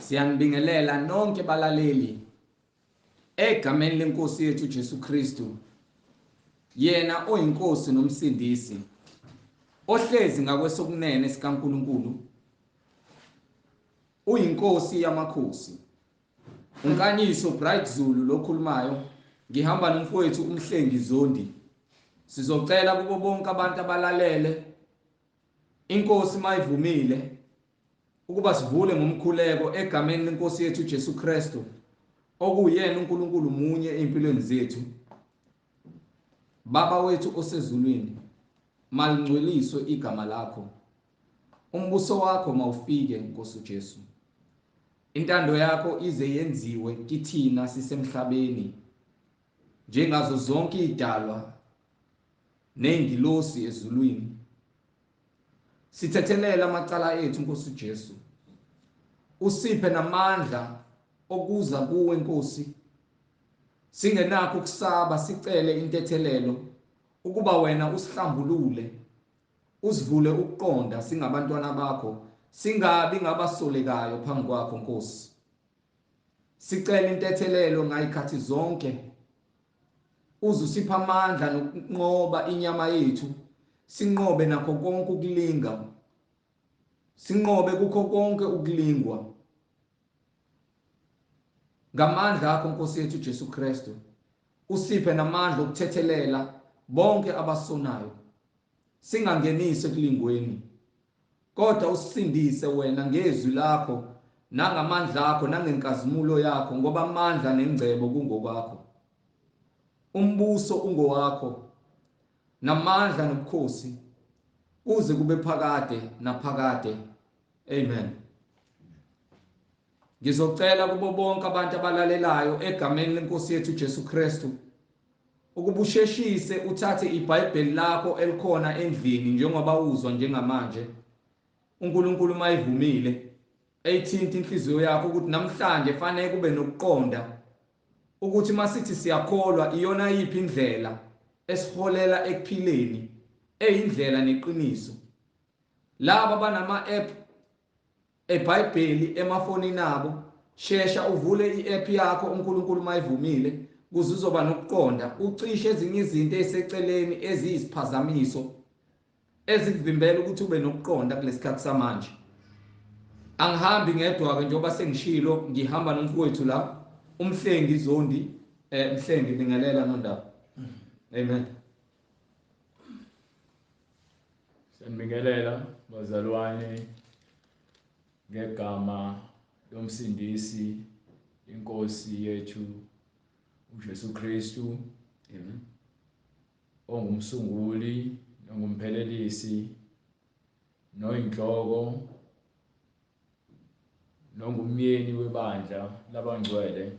Siyanibingelela nonke balaleli egameni lenkosi yethu Jesu Kristu, yena oyinkosi nomsindisi, ohlezi ngakwesokunene sikaNkulunkulu, uyinkosi yamakhosi. Unkanyiso Bright Zulu lokhulumayo, ngihamba nomfowethu umhlengi Zondi. Sizocela kubo bonke abantu abalalele, inkosi mayivumile, ukuba sivule ngomkhuleko egameni lenkosi yethu Jesu Kristu, okuyena uNkulunkulu munye empilweni zethu. Baba wethu osezulwini, malingcweliswe igama lakho. Umbuso wakho mawufike Nkosi Jesu. Intando yakho ize yenziwe kithina sisemhlabeni, njengazo zonke idalwa nengilosi ezulwini. Sithethelela amacala ethu Nkosi Jesu. Usiphe namandla okuza kuwe Nkosi. Singenakho ukusaba, sicele intethelelo ukuba wena usihlambulule, usivule ukuqonda singabantwana bakho, singabi ngabasolekayo phambi kwakho Nkosi. Sicela intethelelo ngayikhathi zonke. Uzusipha amandla nokunqoba inyama yethu, sinqobe nakho konke ukulinga, sinqobe kukho konke ukulingwa. Ngamandla akho Nkosi yethu Jesu Kristu, usiphe namandla okuthethelela bonke abasonayo. Singangenise kulingweni, kodwa usindise wena ngezwi lakho, nangamandla akho, nangenkazimulo yakho, ngoba amandla nengcebo kungokwakho. Umbuso ungowakho, namandla nobukhosi kuze kube phakade naphakade. Amen. Ngizocela kubo bonke abantu abalalelayo egameni lenkosi yethu Jesu Kristu, ukuba usheshise uthathe iBhayibheli lakho elikhona endlini njengoba uzwa njengamanje. uNkulunkulu mayivumile eyithinta inhliziyo yakho ukuthi namhlanje fanele kube nokuqonda ukuthi masithi siyakholwa iyona yiphi indlela esiholela ekuphileni, eyindlela neqiniso. Laba banama-app eBhayibheli emafonini abo, shesha uvule i-app yakho uNkulunkulu mayivumile, kuze uzoba nokuqonda, ucishe ezinye izinto eziseceleni eziyisiphazamiso ezikuvimbela ukuthi ube nokuqonda kulesikhathi samanje. Angihambi ngedwa-ke njengoba sengishilo, ngihamba nomfowethu la umhlengi Zondi. Mhlengi, bingelela nondaba. Amen. Siyanibingelela bazalwane ngegama lomsindisi inkosi yethu uJesu Kristu. Amen. Ongumsunguli nongumphelelisi noyinhloko nongumyeni webandla labangcwele.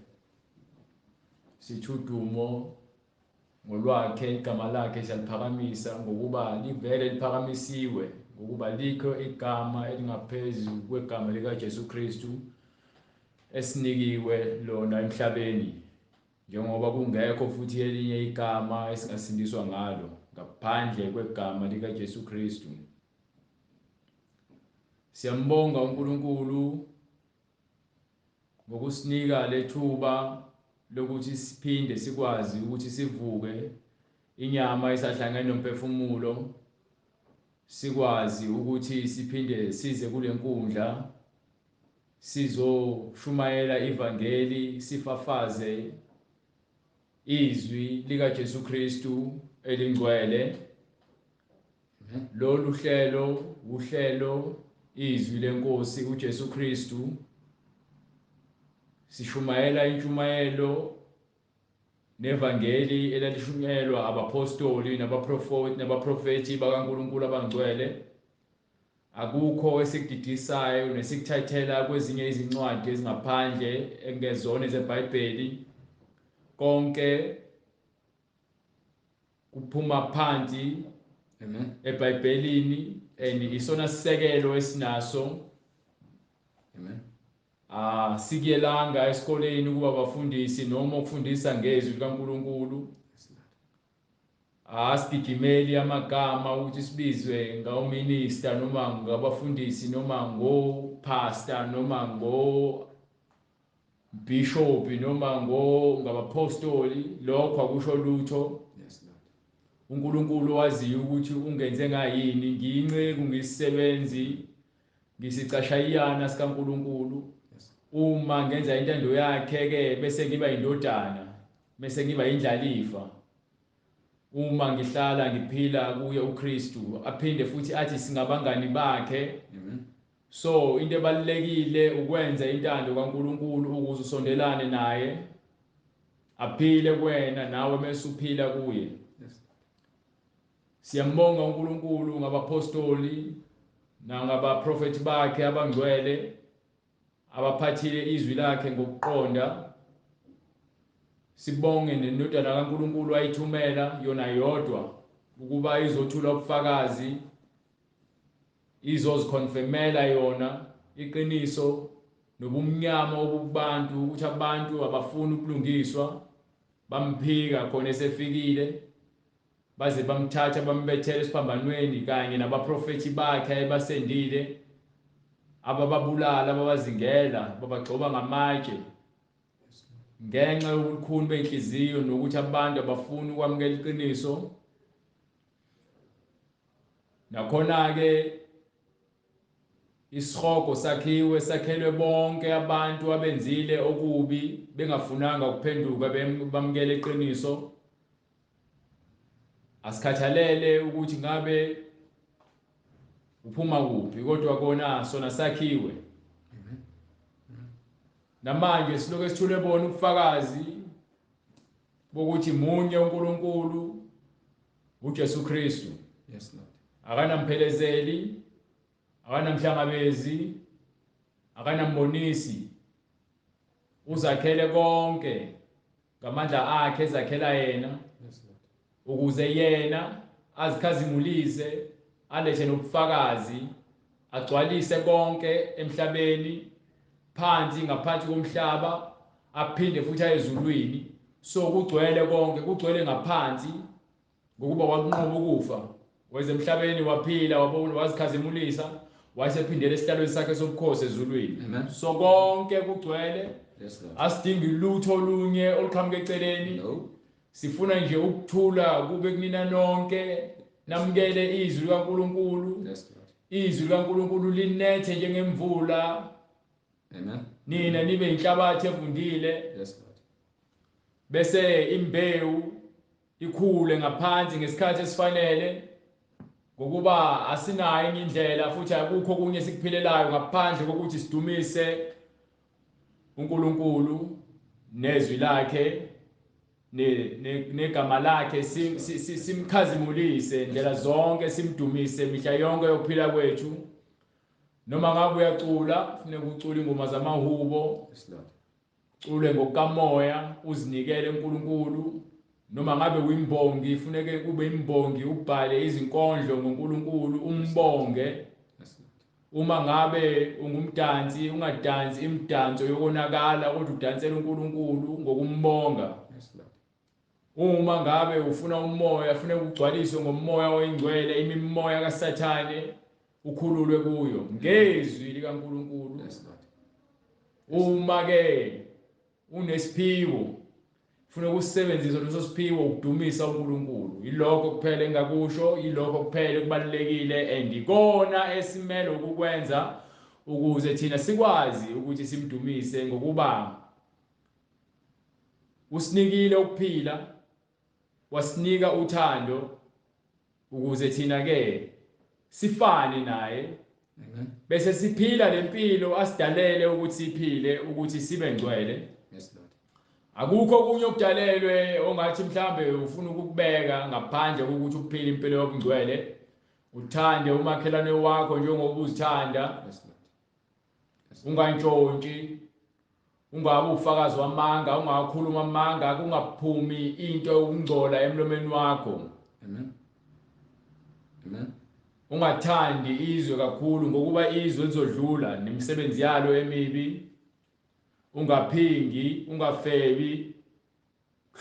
Sithudumo ngolwakhe, igama lakhe siyaliphakamisa ngokuba livele liphakamisiwe, ngokuba likho igama elingaphezu kwegama likaJesu Kristu esinikiwe lona emhlabeni, njengoba kungekho futhi elinye igama esingasindiswa ngalo ngaphandle kwegama likaJesu Kristu. Siyambonga uNkulunkulu ngokusinika lethuba lokuthi siphinde sikwazi ukuthi sivuke inyama isahlangene nomphefumulo, sikwazi ukuthi siphinde size kule nkundla sizoshumayela ivangeli, sifafaze izwi likaJesu Kristu elingcwele. Lolu uhlelo izwi lenkosi uJesu Kristu. Sishumayela intshumayelo nevangeli elalishunyelwa abapostoli nabaprofeti bakaNkulunkulu abangcwele. Akukho esikudidisayo nesikuthathela kwezinye izincwadi ezingaphandle engezona ezeBhayibheli. Konke kuphuma phansi eBhayibhelini and isona sisekelo esinaso. Amen. Sikuyelanga esikoleni ukuba abafundisi noma ukufundisa ngezwi likaNkulunkulu. Asigijimeli amagama ukuthi sibizwe ngawominister noma ngabafundisi noma ngopastor noma bishop noma ngabapostoli, lokho akusho lutho. Yes, Lord. uNkulunkulu waziyo ukuthi ungenze ngayini, ngiyinceku, ngisisebenzi, ngisicashayiyana sikaNkulunkulu. Uma ngenza intando yakhe ke bese ngiba indodana, bese ngiba indlalifa. Uma ngihlala ngiphila kuye uKristu, aphinde futhi athi singabangani bakhe. Amen. So into ebalekile ukwenza intando kaNkulunkulu ukuze usondelane naye, aphile kuwena nawe bese uphila kuye. Yes. Siyambonga uNkulunkulu ngabapostoli nangabaprofeti bakhe abangcwele abaphathile izwi lakhe ngokuqonda. Sibonge nendodana kaNkulunkulu ayithumela yona yodwa ukuba izothula ubufakazi, izozikonfirmela yona iqiniso nobumnyama obubantu ukuthi abantu abafuni ukulungiswa, bamphika khona esefikile, baze bamthatha bambethele esiphambanweni kanye nabaprofeti bakhe ayebasendile, abababulala, babazingela, babagxoba ngamatshe ngenxa yobukhulu benhliziyo nokuthi abantu abafuni ukwamukela iqiniso. Nakhona ke isihogo sakhiwe sakhelwe bonke abantu abenzile okubi bengafunanga ukuphenduka bamukele iqiniso. Asikhathalele ukuthi ngabe uphuma kuphi, kodwa kona sona sakhiwe. Namanje siloke sithule bona ubufakazi bokuthi munye uNkulunkulu uJesu Kristu. Yes, Lord. Akanamphelezeli, akanamhlangabezi, akanambonisi. Uzakhele konke ngamandla akhe ezakhela yena. Yes, Lord. Ukuze yena azikhazimulise, alethe nobufakazi, agcwalise konke emhlabeni, phansi ngaphansi komhlaba, aphinde futhi ayezulwini. So kugcwele konke, kugcwele ngaphansi ngokuba wakunqoba ukufa, weze emhlabeni waphila, wabona, wazikhazimulisa, wasephindela esihlalweni sakhe sobukhosi ezulwini. Amen. So konke kugcwele. Yes, Lord. Asidingi lutho olunye oluqhamuka eceleni. No. Sifuna nje ukuthula kube kunina nonke, namukele izwi likaNkulunkulu. Yes, Lord. Izwi likaNkulunkulu linethe njengemvula, Amen. nina nibe inhlabathi evundile, Yes, Lord. bese imbewu ikhule ngaphansi ngesikhathi esifanele, ngokuba asinayo enye indlela futhi akukho kunye sikuphilelayo ngaphandle kokuthi sidumise uNkulunkulu nezwi lakhe negama lakhe, simkhazimulise ndlela zonke, simdumise mihla yonke yokuphila kwethu. Noma ngabe uyacula, kufanele ucule ingoma zamahubo, Yes, Lord. ucule ngokukamoya, uzinikele uNkulunkulu. Noma ngabe uyimbongi, kufanele kube imbongi, ubhale izinkondlo ngoNkulunkulu, umbonge. Yes, Lord. Uma ngabe ungumdansi, ungadansi imidanso yokonakala, kodwa udansela uNkulunkulu ngokumbonga. Yes, Lord. Uma ngabe ufuna umoya, kufanele ugcwaliswe ngomoya oyingcwele, imimoya kaSathane ukhululwe kuyo ngezwi likaNkulunkulu. Yes, Lord. Uma ke unesiphiwo, kufanele usisebenzise leso siphiwo ukudumisa uNkulunkulu. Yilokho kuphela engakusho, yilokho kuphela kubalekile andikona esimele ukukwenza ukuze thina sikwazi ukuthi simdumise, ngokuba usinikile ukuphila, wasinika uthando ukuze thina ke sifane naye. Amen. Bese siphila lempilo asidalele ukuthi siphile, ukuthi sibe ngcwele. Yes, Lord. Akukho kunye okudalelwe ongathi mhlambe ufuna ukubeka ngaphandle kokuthi uphile impilo yobungcwele, uthande umakhelwane wakho njengoba uzithanda, Yes, Lord. ungantshontshi, ungabe ufakazi wamanga, ungakhuluma amanga, kungaphumi into yokungcola emlomeni wakho. Amen. Amen. Ungathandi izwe kakhulu ngokuba izwe lizodlula nemisebenzi yalo emibi. Ungaphingi, ungafebi,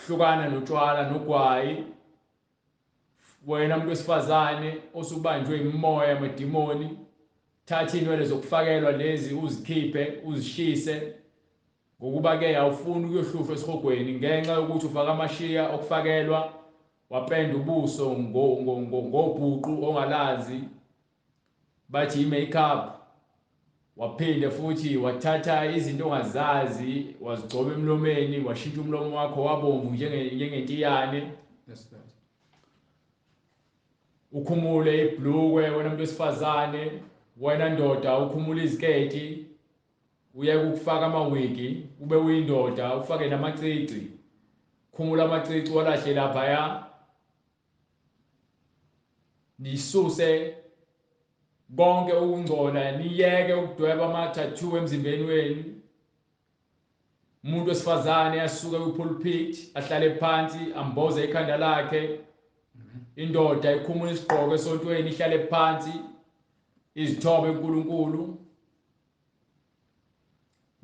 hlukana notshwala nogwayi. Wena umuntu wesifazane osubanjwe imimoya amadimoni, thatha inwele zokufakelwa lezi uzikhiphe, uzishise. ngokuba ke awufuni ukuyohlushwa esihogweni ngenxa yokuthi ufaka amashiya okufakelwa wapenda ubuso ngobhuqu ongalazi bathi i-makeup, waphinde futhi wathatha izinto ongazazi wazigcoba emlomeni washintsha umlomo wakho wabomvu njengentiyane. Ukhumule ibhlukwe wena muntu wesifazane, wena ndoda ukhumule iziketi, uyeke ukufaka amawigi ube uyindoda ufake namacici, khumula amacici walahle laphaya, nisuse konke ukungcola, niyeke ukudweba ama-tattoo emzimbeni wenu. Umuntu wesifazane asuke ku-pulpit ahlale phansi amboze ikhanda lakhe, indoda ikhumula isigqoko esontweni ihlale phansi izithobe uNkulunkulu,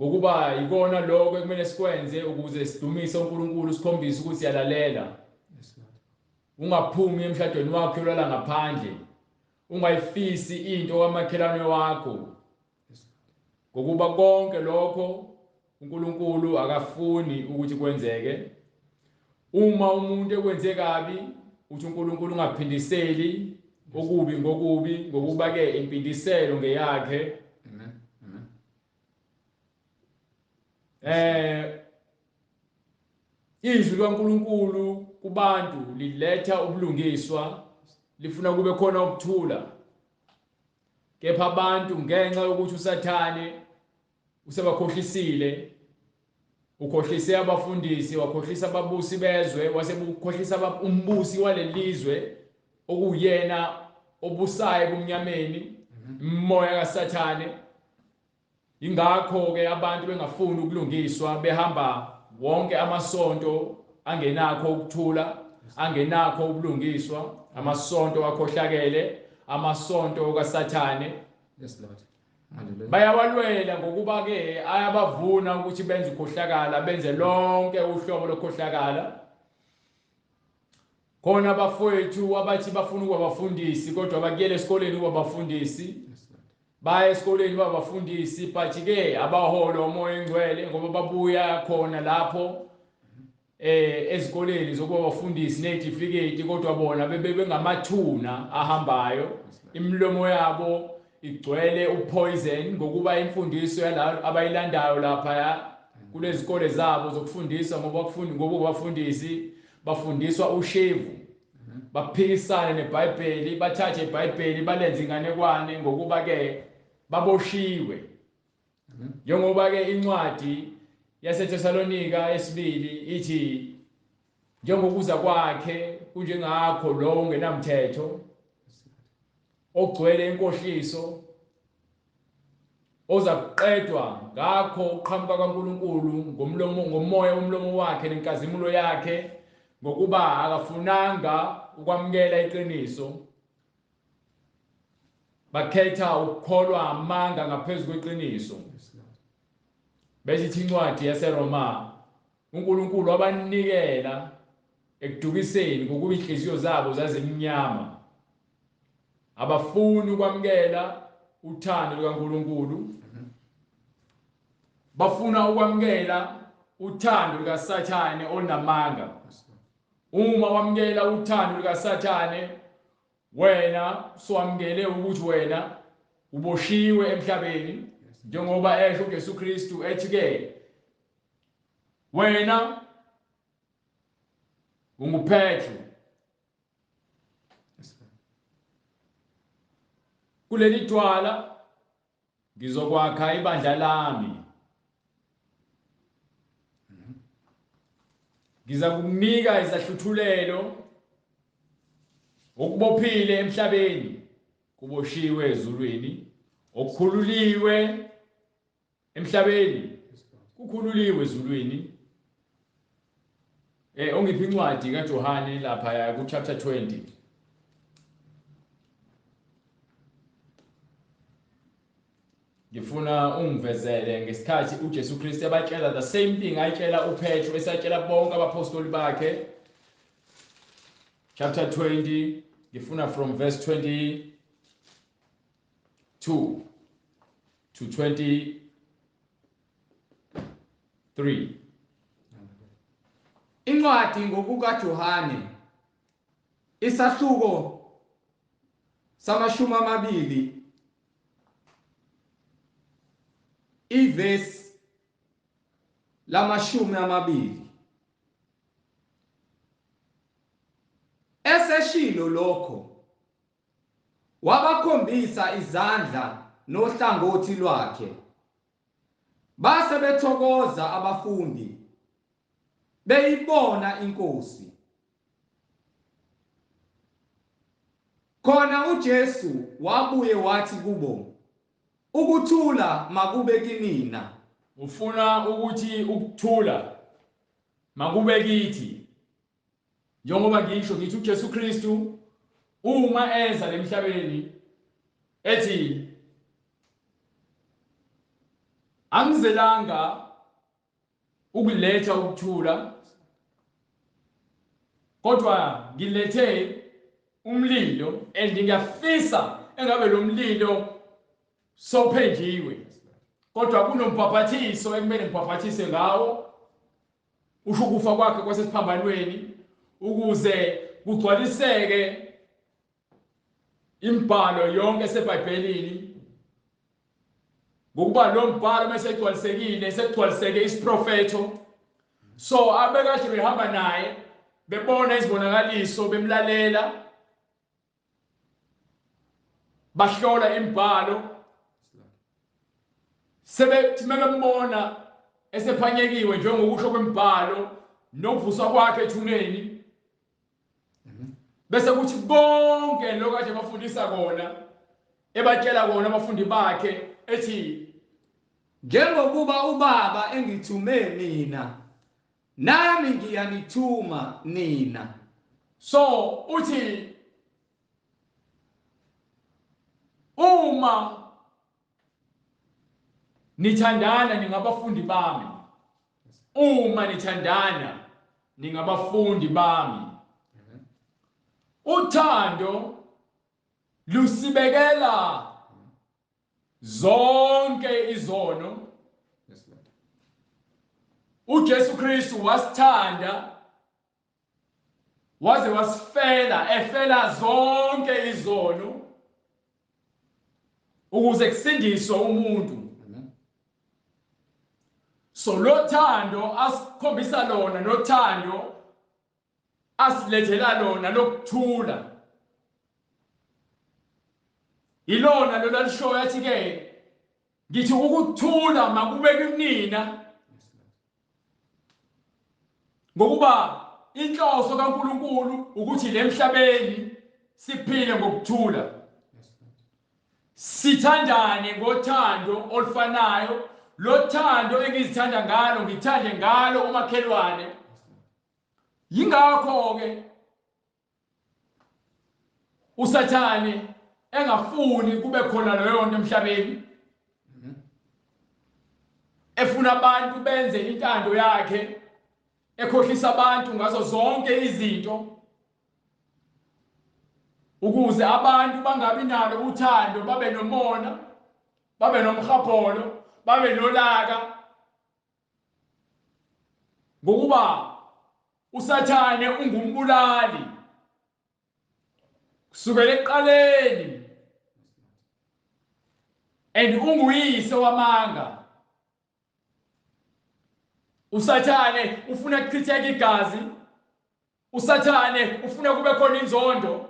ngokuba ikona lokho ekumele sikwenze ukuze sidumise uNkulunkulu, sikhombise ukuthi siyalalela. Ungaphumi emshadweni wakho uyolala ngaphandle, ungayifisi into kamakhelwane wakho, ngokuba konke lokho uNkulunkulu akafuni ukuthi kwenzeke. Uma umuntu ekwenze kabi uthi uNkulunkulu ungaphindiseli okubi ngokubi, ngokuba ke impindiselo ngeyakhe. Izwi kaNkulunkulu kubantu liletha ubulungiswa, lifuna kube khona ukuthula. Kepha abantu ngenxa yokuthi uSathane usebakhohlisile, ukhohlise abafundisi, wakhohlisa ababusi bezwe, wasebukhohlisa umbusi walelizwe okuyena obusayo ebumnyameni, umoya kaSathane. Ingakho ke abantu bengafuni ukulungiswa, behamba wonke amasonto angenakho ukuthula, angenakho ubulungiswa, amasonto akhohlakele, amasonto kaSathane. Yes Lord. Hallelujah. Bayawalwela ngokuba ke ayabavuna ukuthi benze ukhohlakala, benze lonke uhlobo lokhohlakala. Khona abafowethu abathi bafuna ukuba abafundisi kodwa bakuyele esikoleni ukuba abafundisi. Baya esikoleni babafundisi but ke abaholo umoya engcwele ngoba babuya khona lapho ezikoleni zokuba abafundisi nezitifiketi, kodwa bona bengamathuna ahambayo, imlomo yabo igcwele upoison, ngokuba imfundiso yalabo abayilandayo lapha kulezi zikole zabo zokufundisa ngoba abafundisi bafundiswa ushevu, baphikisana neBhayibheli, bathathe iBhayibheli balenze inganekwane ngokuba ke baboshiwe. Njengoba ke incwadi yaseThesalonika yesibili ithi njengokuza kwakhe kunjengakho lo ongenamthetho, ogcwele inkohliso, oza kuqedwa ngakho uqhamuka kaNkulunkulu ngomoya womlomo wakhe nenkazimulo yakhe, ngokuba akafunanga ukwamukela iqiniso, bakhetha ukukholwa amanga ngaphezu kweqiniso. Besithi incwadi yaseRoma, uNkulunkulu wabanikela ekudukiseni ngokuba inhliziyo zabo zazimnyama, abafuni ukwamukela uthando lukaNkulunkulu, bafuna ukwamukela uthando lukaSathane olunamanga. Uma wamukela uthando lukaSathane, wena swamukele ukuthi wena uboshiwe emhlabeni, njengoba esho uJesu Kristu ethi ke wena unguPetru, kuleli dwala ngizokwakha ibandla lami, ngiza kukunika izahluthulelo, okubophile emhlabeni kuboshiwe ezulwini, okukhululiwe emhlabeni kukhululiwe ezulwini. Ongiphi incwadi kaJohane lapha ku chapter 20. Ngifuna ungivezele ngesikhathi uJesu Kristu abatshela the same thing ayitshela uPetru esatshela bonke abapostoli bakhe. Chapter 20, ngifuna from verse 22 to 20 3. Incwadi ngokukaJohane isahluko samashumi amabili ivesi lamashumi amabili. Eseshilo lokho wabakhombisa izandla nohlangothi lwakhe. Base bethokoza abafundi beyibona inkosi. Khona uJesu wabuye wathi kubo, ukuthula makube kinina. Ufuna ukuthi ukuthula makube kithi. Njengoba ngisho ngithi uJesu Kristu uma eza emhlabeni ethi angizelanga ukuletha ukuthula kodwa ngilethe umlilo, and ngiyafisa engabe lo mlilo sophenjiwe kodwa kunombhabhathiso ekumele ngibhabhathise ngawo usho ukufa kwakhe kwasesiphambanweni ukuze kugcwaliseke imbhalo yonke eseBhayibhelini. Ngokuba lo mbhalo mase egcwalisekile sekugcwaliseke isiprofeto, so abekade behamba naye bebona izibonakaliso bemlalela bahlola imbhalo sebethi bembona esephanyekiwe njengokusho kwembhalo nokuvuswa kwakhe ethuneni bese kuthi bonke lokade bafundisa kona ebatshela kona abafundi bakhe ethi njengokuba ubaba engithume mina nami ngiyanithuma nina. So uthi uma nithandana ningabafundi bami. Uma nithandana ningabafundi bami. Uthando lusibekela zonke izono. uJesu Kristu wasithanda waze wasifela, efela zonke izono ukuze kusindiswe umuntu. So lo thando asikhombisa lona, nothando asilethela lona lokuthula, ilona lo lalishoyo yathi ke ngithi ukuthula makube kunina, ngokuba inhloso kaNkulunkulu ukuthi lemhlabeni siphile ngokuthula, sithandane ngothando olufanayo. Lo thando engizithanda ngalo ngithande ngalo umakhelwane. Yingakho ke uSathane engafuni kube khona leyo nto emhlabeni, efuna abantu benze intando yakhe, ekhohlisa abantu ngazo zonke izinto ukuze abantu bangabi nalo uthando, babe nomona, babe nomkhapolo, babe nolaka. Ngokuba uSathane ungumbulali kusukela ekuqaleni, and unguyise wamanga. uSathane ufuna ukuchitheka igazi, uSathane ufuna kube khona inzondo.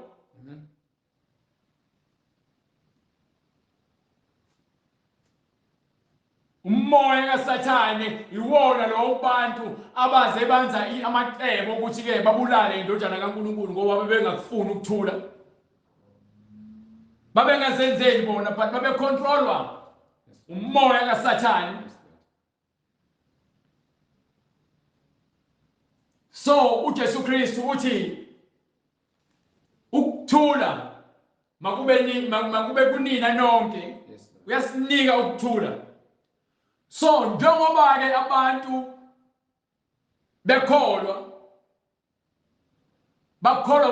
Umoya kaSathane iwona lo bantu abaze banza amacebo ukuthi ke babulale indodana kaNkulunkulu ngoba bebengakufuni ukuthula, babengazenzeli bona, but babecontrolwa umoya kaSathane. So uJesu Kristu uthi ukuthula makube kunina nonke, uyasinika ukuthula. So njengoba ke abantu bakholwa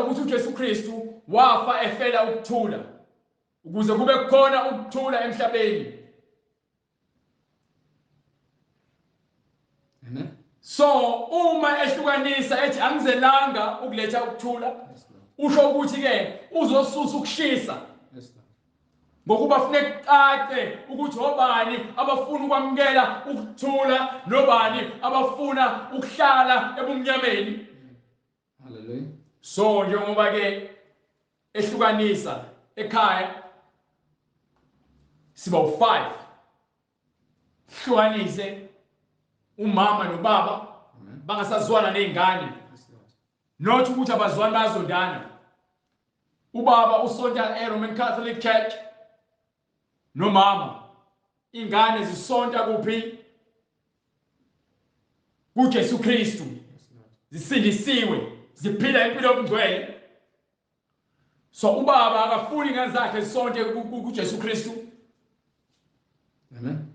ukuthi uJesu Kristu wafa efela ukuthula ukuze kube khona ukuthula emhlabeni. So uma ehlukanisa ethi angizelanga ukuletha ukuthula, usho ukuthi ke uzosusa ukushisa. Ngokuba kufanele kucace ukuthi obani abafuna ukwamukela ukuthula nobani abafuna ukuhlala ebumnyameni. Hallelujah. So njengoba ke ehlukanisa ekhaya siba u5. Hlukanise umama nobaba bangasazwana nezingane. Not ukuthi abazwani bazondana. Ubaba usonta eRoman Catholic Church. Nomama ingane zisonta kuphi? kuJesu Kristu. Zisindisiwe, ziphila impilo yobungcwele. So ubaba akafuni ingane zakhe zisonte kuJesu Kristu. Amen.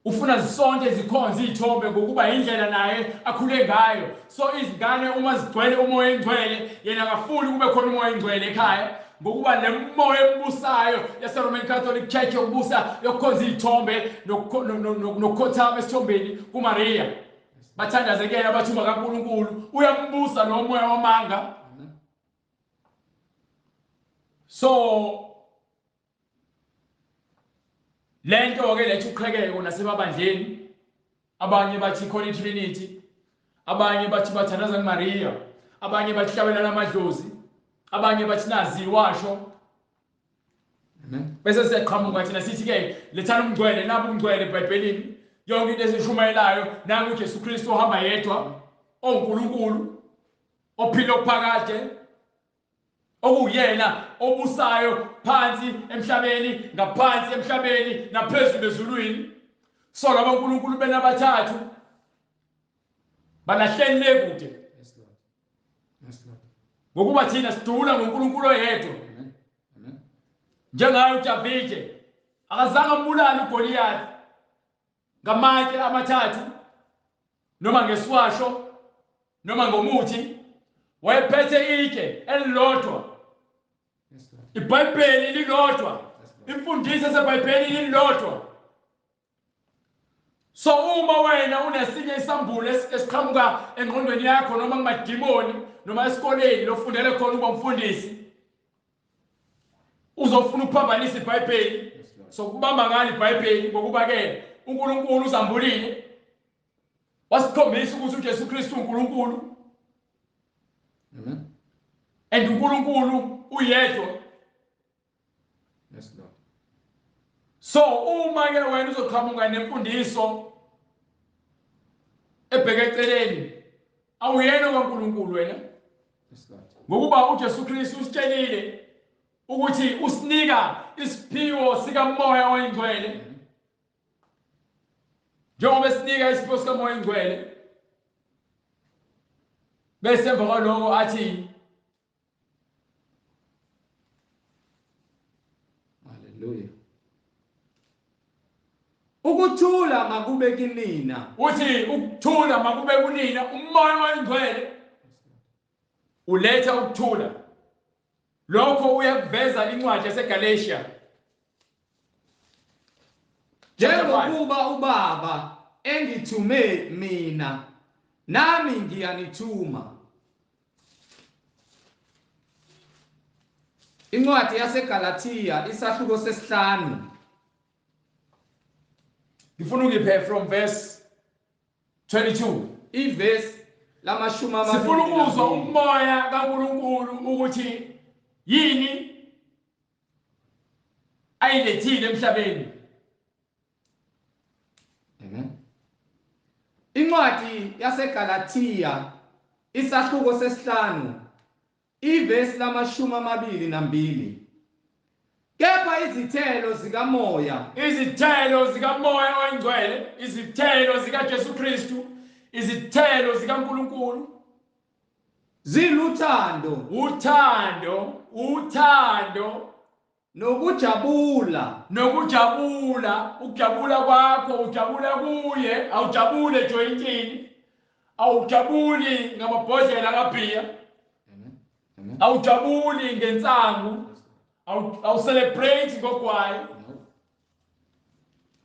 Ufuna zisonke zikhonze izithombe ngokuba indlela naye akhule ngayo. So izingane uma zigcwele umoya engcwele, yena akafuni kube khona umoya engcwele ekhaya ngokuba le moya embusayo yaseRoman Catholic Church yokubusa yokukhonza izithombe nokukhothama esithombeni kuMaria. Bathandazekela abathuma kaNkulunkulu, uyambusa lo moya wamanga. So lento ke lethu uqhekeko nasebabandleni, abanye bathi khona iTrinity, abanye bathi bathandaza kuMaria, abanye bathi hlabelana amadlozi, abanye bathi nazi washo. Bese siyaqhamuka thina sithi ke lethana umngcwele, nabo umngcwele eBhayibhelini, yonke into esishumayelayo nangu uJesu Kristu ohamba yedwa, oNkulunkulu, ophila okuphakade, okuyena obusayo phansi emhlabeni, ngaphansi emhlabeni naphezulu ezulwini. So laba uNkulunkulu benabathathu balahleni lekude. Yes, Lord. Yes, Lord. Ngokuba thina sidula ngoNkulunkulu oyedwa. Amen. Amen. Njengayo uDavide akazange ambulale uGoliath ngamanye amathathu noma ngeswasho noma ngomuthi, wayephethe itshe elilodwa. Yes, Lord. iBhayibheli lilodwa, imfundiso yaseBhayibhelini lilodwa. So uma wena unesinye isambulo esiqhamuka engqondweni yakho noma kumadimoni noma esikoleni lofundele khona ukuba umfundisi, uzofuna ukuphambanisa iBhayibheli. So kubamba ngalo iBhayibheli ngokuba ke uNkulunkulu uzambulile, wasikhombisa ukuthi uJesu Kristu uNkulunkulu. Amen. And uNkulunkulu uyedwa. Yes, Lord. So uma ke wena uzoqhamuka nemfundiso ebheke eceleni, awuyena kaNkulunkulu wena. Yes, Lord. Ngokuba uJesu Kristu usitshelile ukuthi usinika isiphiwo sikaMoya oyingcwele. Njengoba esinika isiphiwo sikaMoya oyingcwele, bese emva kwalokho athi Hallelujah. Ukuthula makube kinina. uthi ukuthula makube kunina. Umoya oyingcwele uletha ukuthula. Lokho uyakuveza incwadi yaseGalatia. Njengokuba ubaba engithume mina, nami ngiyanithuma. Incwadi yaseGalatia isahluko sesihlanu. Ngifuna ukuphe from verse 22. Ivesi lamashumi amabili. Sifuna ukuzwa umoya kaNkulunkulu ukuthi yini ayilethile emhlabeni. Amen. Incwadi yaseGalatia isahluko sesihlanu, ivesi lamashumi amabili nambili. Kepha izithelo zikamoya, Izithelo zikaMoya oyingcwele, izithelo zikaJesu Kristu, izithelo zikaNkulunkulu, ziluthando, uthando, nokujabula, ukujabula kwakho ujabula kuye, awujabule jointini, awujabuli ngamabhodlela kabhiya, Amen. Amen. awujabuli ngensangu, awucelebrate ngogwayi.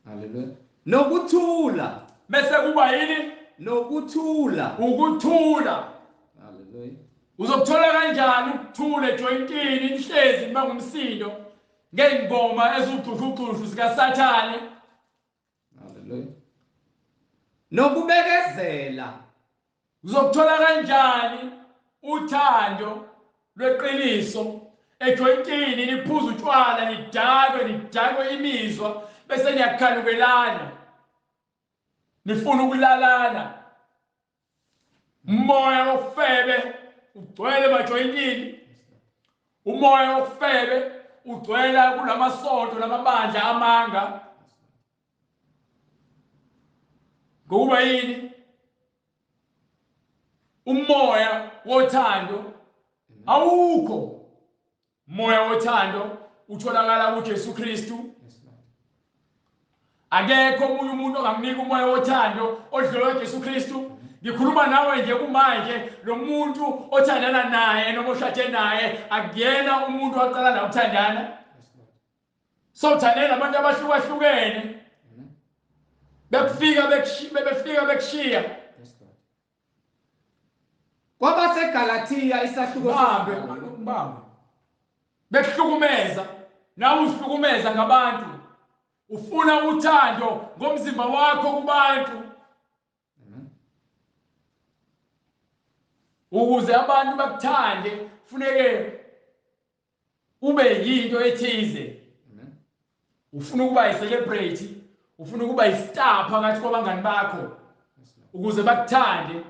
Hallelujah. Nokuthula, Bese kuba yini? nokuthula. ukuthula. Hallelujah. Uzokuthola kanjani ukuthula ejointini nihlezi bangumsindo ngengoma ezugxushugxushu sikaSathane? Hallelujah. Nokubekezela. Uzokuthola kanjani uthando lweqiniso ejointini niphuza utshwala nidakwe imizwa bese niyakhanukelana nifuna ukulalana? Umoya ofebe ugcwele emajointini, umoya ofebe ugcwela kulamasonto lamabandla amanga. Ngoba yini? Umoya wothando awukho. Umoya wothando utholakala kuJesu Kristu. Akekho omunye umuntu ongamnika umoya wothando odlula kuJesu Kristu. Ngikhuluma nawe nje kumanje, lo muntu othandana naye noma oshade naye akuyena umuntu waqala la ukuthandana. Sothandana abantu abahlukahlukene befika bekushiya. KwabaseGalatia isahluko Bamba bekuhlukumeza, nawe usihlukumeza ngabantu. Ufuna uthando ngomzimba wakho kubantu. Ukuze abantu bakuthande kufuneke ube yinto ethize. Ufuna ukuba i-celebrate, ufuna ukuba i-star phakathi kwabangani bakho ukuze bakuthande.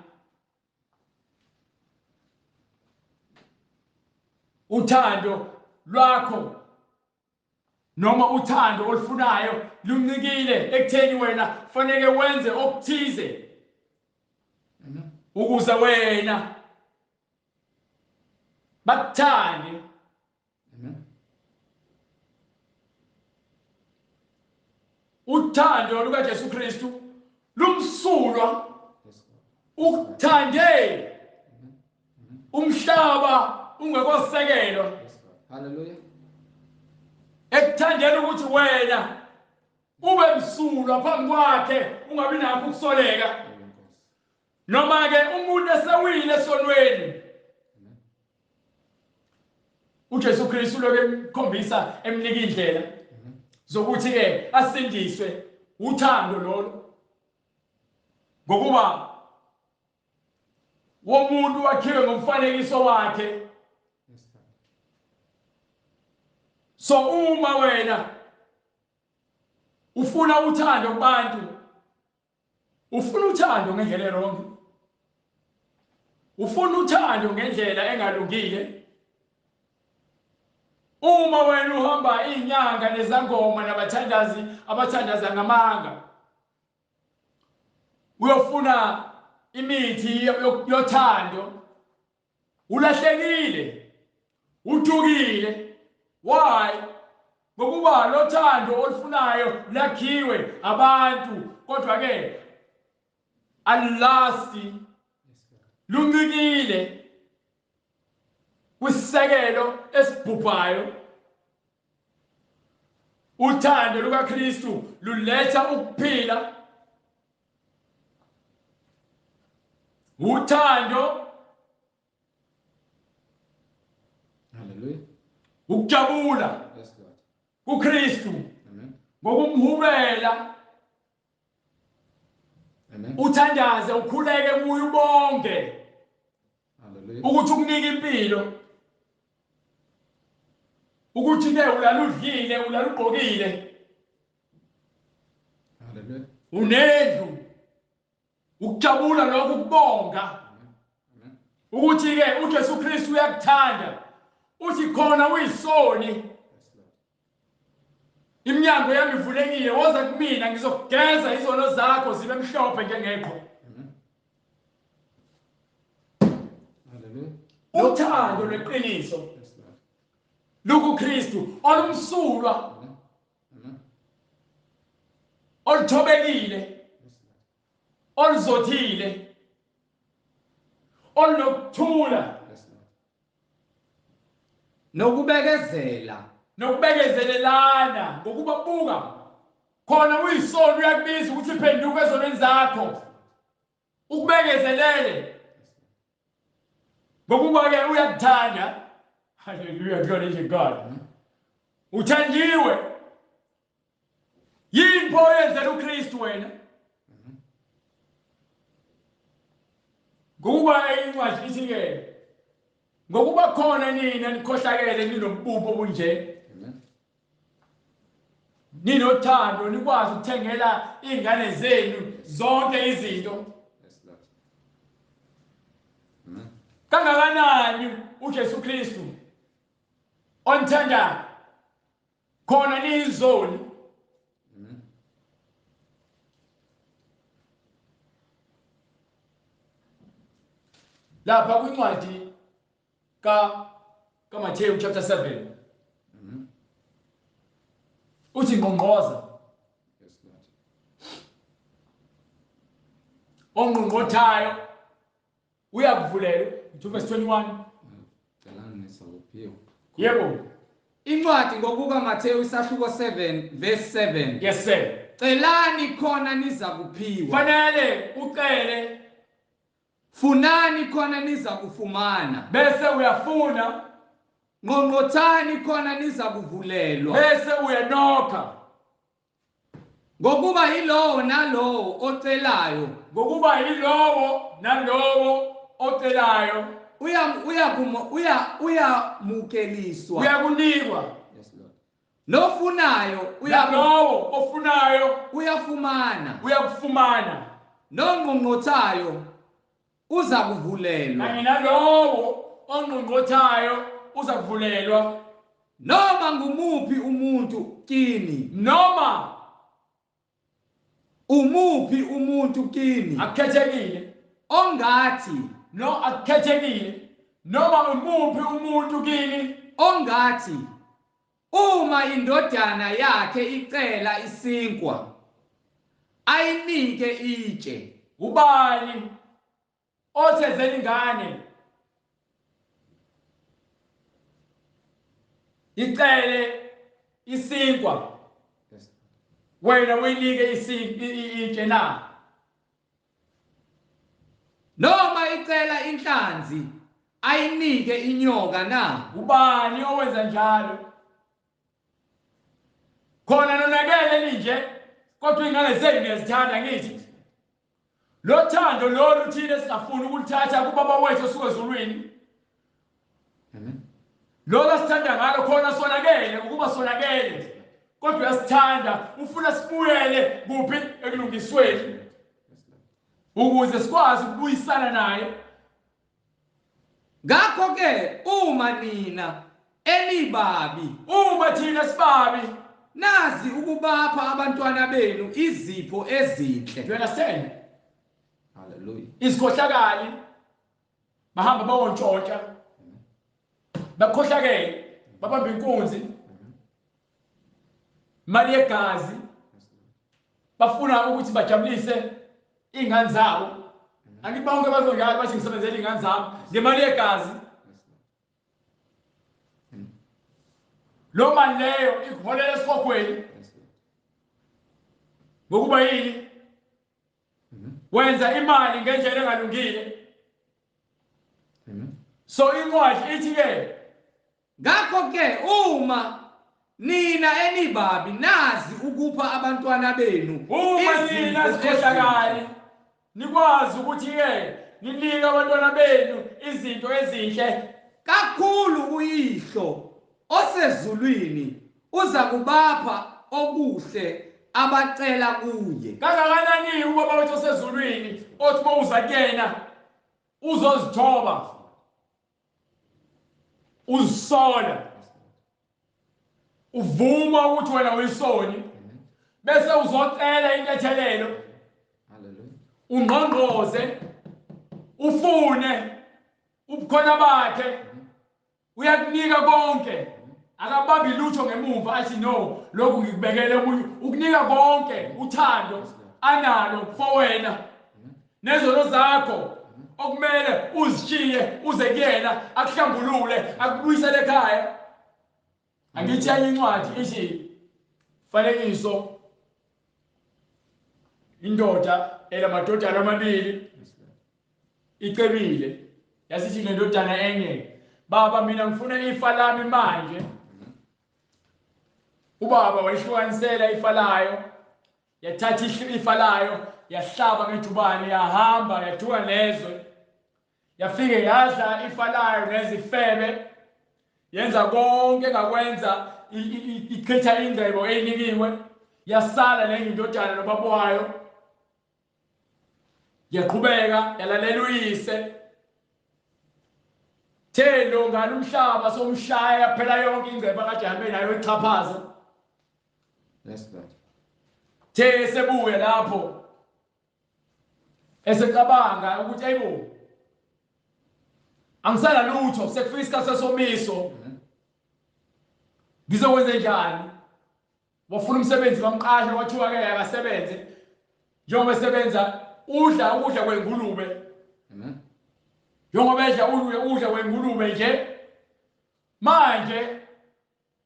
Uthando lwakho noma uthando olufunayo luncikile ekutheni wena kufanele wenze okuthize ukuze wena bakuthande. Uthando lukaJesu Kristu lumsulwa ukuthande umhlaba ungekosekelwa. Hallelujah. Ekuthandela ukuthi wena ube msulwa phambi kwakhe ungabi nakho ukusoleka. Noma ke umuntu esewile esonweni, uJesu Kristu lokho emkhombisa emnika indlela zokuthi ke asindiswe uthando lolo. Ngokuba womuntu wakhiwe ngomfanekiso wakhe. So uma wena ufuna uthando kubantu, ufuna uthando ngendlela erong, ufuna uthando ngendlela engalungile, uma wena uhamba inyanga nezangoma nabathandazi abathandaza ngamanga, uyofuna imithi yothando, ulahlekile, uthukile. Why? Ngokuba lo thando olufunayo lakhiwe abantu, kodwa ke alasti, luncikile kwisisekelo esibhubhayo. Uthando lukaKristu luletha ukuphila. Uthando, Hallelujah. ukujabula kuKristu ngokumhubela, uthandaze ukhuleke kuye ubonke ukuthi ukunika impilo, ukuthi ke ulaludlile ulalugqokile, unendlu, ukujabula lokho ukubonga ukuthi ke uJesu Kristu uyakuthanda, uthi khona uyisoni iminyango yami ivulekile, woza kumina ngizokugeza izono zakho zibe mhlophe njengeqhwa. Uthando lweqiniso lukuKristu olumsulwa, oluthobekile, oluzothile, olunokuthula, nokubekezelelana ngokubabuka khona uyisoni uyakubiza ukuthi phenduka ezonweni zakho. ukubekezelele ngokuba ke uyakuthanda. Hallelujah, glory to God. Uthandiwe yini pho yenzela uKristu wena? Ngokuba incwadi ithi ke ngokuba khona nina nikhohlakele ninombupho obunje, ninothando nikwazi ukuthengela ingane zenu zonke izinto. Kangakanani uJesu Kristu onithanda khona niyizoni. Lapha kwincwadi kaMathewu chapter 7 uthi ngqongqoza ongqongqothayo uyakuvulela. Verse 21. Yebo. Incwadi ngokuka Mathewu isahluko 7 verse 7. Yes sir. Celani khona niza kuphiwa. Fanele ucele. Funani khona niza kufumana. Bese uyafuna. Ngqongqothani khona niza kuvulelwa. Bese uyanokha. Ngokuba yilowo nalowo ocelayo. Ngokuba yilowo nalowo ocelayo. Uyamukeliswa. Uyakunikwa. Yes Lord. Nofunayo lowo ofunayo uyafumana. Uyakufumana. Nongqongqothayo uza kuvulelwa. Kanye nalowo ongqongqothayo uza kuvulelwa. Noma ngumuphi umuntu kini. Noma umuphi umuntu kini. Akukhethekile. Ongathi. No, akukhethekile. Noma umuphi umuntu kini. Ongathi uma indodana yakhe icela isinkwa ayinike itshe. Ubani othezela ingane icele isinkwa wena uyinike itshe na? Noma icela inhlanzi ayinike inyoka na? Ubani owenza njalo? Khona nonakele nje kodwa ingane zenu niyazithanda ngithi. Lo thando lolu thina singafuni ukulithatha kubaba wethu osuke ezulwini. Amen. Lo asithanda ngalo khona sonakele ukuba sonakele. Kodwa uyasithanda ufuna sibuyele kuphi ekulungisweni. Ukuze sikwazi ukubuyisana naye. Ngakho ke uma nina elibabi, uma thina sibabi, nazi ukubapha abantwana benu izipho ezinhle. Do you understand? Hallelujah. Isikhohlakali bahamba bawontshotsha bakhohlakele babamba inkunzi mali yegazi bafuna ukuthi bajabulise ingane zabo. Angibonke bazonjalo bathi ngisebenzele ingane zabo ngemali yegazi. Lo mali leyo ikuholela esikhokhweni. Ngokuba yini? Wenza imali ngendlela engalungile. So incwadi ithi ke ngakho ke uma nina enibabi nazi ukupha abantwana benu uma nina sikhohlakali nikwazi ukuthi ke ninike abantwana benu izinto ezinhle, kakhulu uyihlo osezulwini uza kubapha okuhle abacela kuye. kangakanani ubaba wethu osezulwini othi mawuza kuyena uzozithoba uzisola uvuma ukuthi wena uyisoni bese uzocela inkethelelo. Hallelujah. Ungqongqoze ufune ubukhona bakhe uyakunika konke akabambi lutho ngemumva athi no lokhu ngikubekele omunye ukunika konke uthando analo for wena nezono zakho okumele uzishiye uze kuyena akuhlambulule akubuyisele ekhaya. Angithi yanye incwadi ithi fanekiso indoda elamadodana amabili icebile yasithi le ndodana enye, baba mina ngifuna ifa lami manje. Ubaba wayihlukanisela ifa layo, yathatha ifa layo, yahlaba ngejubane, yahamba yathuka nezwe, yafike yadla ifa layo nezifebe, yenza konke ngakwenza, ichitha indlebo eyinikiwe, yasala lenye indodana nobaba wayo, yaqhubeka yalalela uyise. Thelo ngalumhlaba somshaya phela yonke ingcebo akade ahambe nayo ichaphaza. Yes, Lord. The sebuye lapho esecabanga ukuthi ayibo angisala lutho, sekufika isikhathi sesomiso, ngizokwenza njani? Wafuna umsebenzi bamqasha, wathiwa ke akasebenze njengoba esebenza udla ukudla kwengulube. Amen. Njengoba edla ukudla kwengulube nje, manje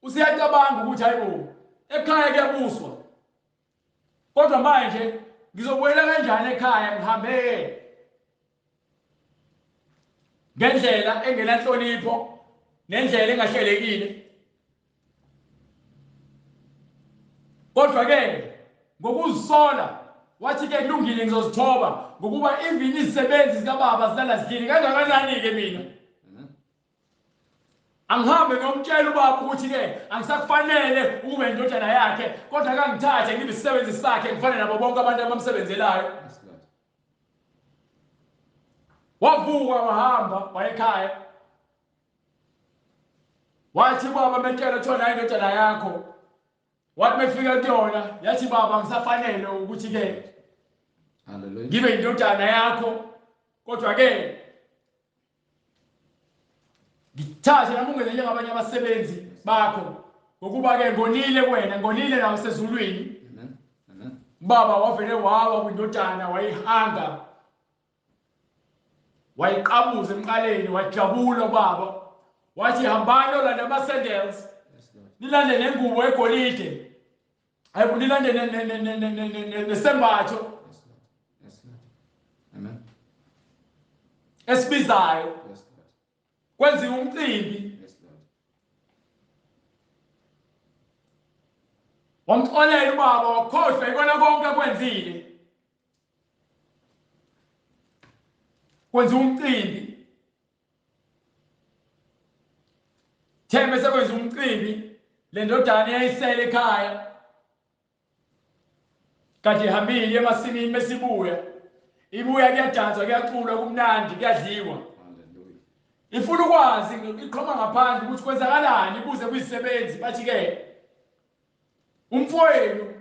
usiyacabanga ukuthi hayibo ekhaya kuyabuswa, kodwa manje ngizobuyela kanjani ekhaya ngihambe ngendlela engenanhlonipho nendlela engahlelekile. Kodwa ke ngokuzisola wathi ke kulungile ngizozithoba ngokuba even izisebenzi zikababa zilala zidlile kangakanani ke mina. Angihambe ngomtshela ubaba ukuthi ke angisakufanele ukube indodana yakhe, kodwa akangithathe ngibe isisebenzi sakhe ngifane nabo bonke abantu abamsebenzelayo. Wavuka wahamba wayekhaya, wathi baba betshela thona indodana yakho. Wathi mefika kuyona yathi baba ngisafanele ukuthi ke Hallelujah. ngibe indodana yakho, kodwa ke ngithathe nami ungenze njengabanye abasebenzi bakho, ngokuba ke ngonile wena, ngonile nawe sezulwini. Amen. Amen. Baba wavele wawa kwindodana, wayihanga, wayiqabuza emqaleni, wajabula baba. Wathi hambani olanda ama-sandals, Yes, Lord. nilande nengubo egolide, hayibo nilande nesembatho Yes, Lord. Yes, Lord. Amen. esibizayo, Yes, Lord. kwenziwa umcimbi. Yes, Lord. Wamxolela ubaba, wakhohlwa ikona konke akwenzile, kwenziwa umcimbi. Thembe sekwenza umcimbi, le ndodana yayisele ekhaya, kanti ihambile emasimini besibuya. Ibuya kuyadanswa, kuyaculwa, kumnandi, kuyadliwa. Hallelujah. Ifuna ukwazi, iqhoma ngaphandle ukuthi kwenzakalani, ibuze kuyisebenzi. Bathi ke umfowenu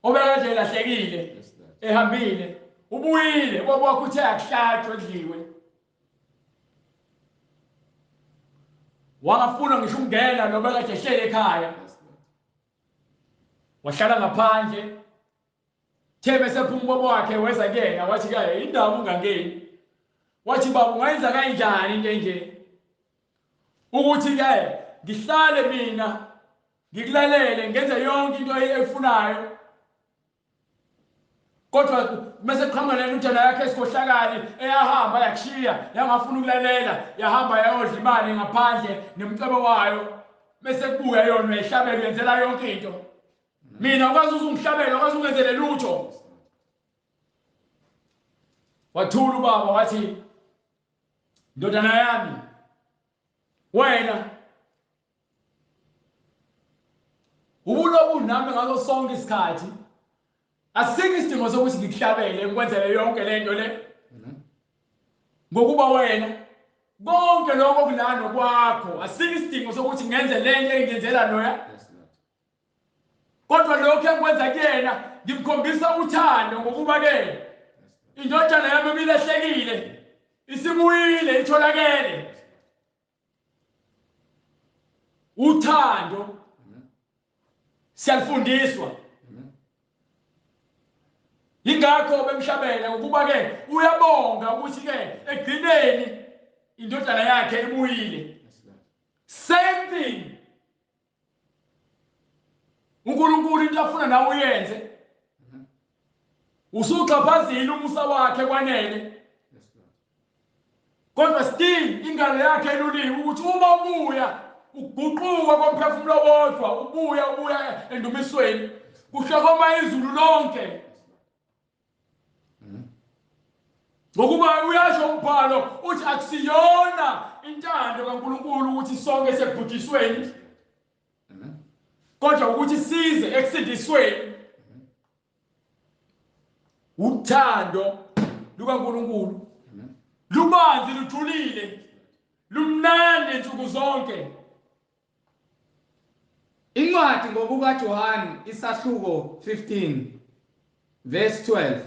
obekade elahlekile Yes, Lord. ehambile, ubuyile, ubaba wakho uthe akuhlatshwe kudliwe. Wangafuna ngisho ukungena noba kade ehlele ekhaya, Yes, Lord. wahlala ngaphandle. Thembe sephuma ubaba wakhe weza kuyena, wathi ke indaba ungangeni. Wathi baba ungayenza kanjani into enje, ukuthi ke ngihlale mina ngikulalele ngenze yonke into eyifunayo, kodwa mase qhamuka le ndodana yakhe esikhohlakali eyahamba yakushiya, yangafuna ukulalela, yahamba yayodla imali ngaphandle nemcebo wayo, bese kubuya yona ehlabela yenzela yonke into. Mina ukwazi uzungihlabela, ukwazi ungenzele lutho. Wathula ubaba wathi, ndodana yami, wena ubulobu nami ngaso sonke isikhathi, asikho isidingo sokuthi ngikuhlabele ngikwenzele yonke lento le, ngokuba wena konke lokho okulana kwakho asikho isidingo sokuthi ngenze lento engenzela loya. Yes, Lord. Kodwa lokho engikwenza kuyena ngimkhombisa uthando, ngokuba ke indodana yami ebilehlekile isibuyile, itholakele. Uthando siyalifundiswa. Ingakho bemhlabela ngokuba ke uyabonga ukuthi ke egcineni indodana yakhe ibuyile. Yes, Lord. Same thing. uNkulunkulu into afuna nawe uyenze. Usuxhaphazile umusa wakhe kwanele. Yes, Kodwa still ingalo yakhe eluliwe ukuthi uma ubuya uguquka komphefumulo wodwa ubuya endumisweni kuhlokoma izulu lonke. Ngokuba uyasho umbhalo uthi akusiyona intando kaNkulunkulu ukuthi sonke sekubhujisweni kodwa ukuthi size ekusindisweni. Uthando lukaNkulunkulu lubanzi lujulile lumnandi insuku zonke. Incwadi ngokuka John isahluko 15 verse 12.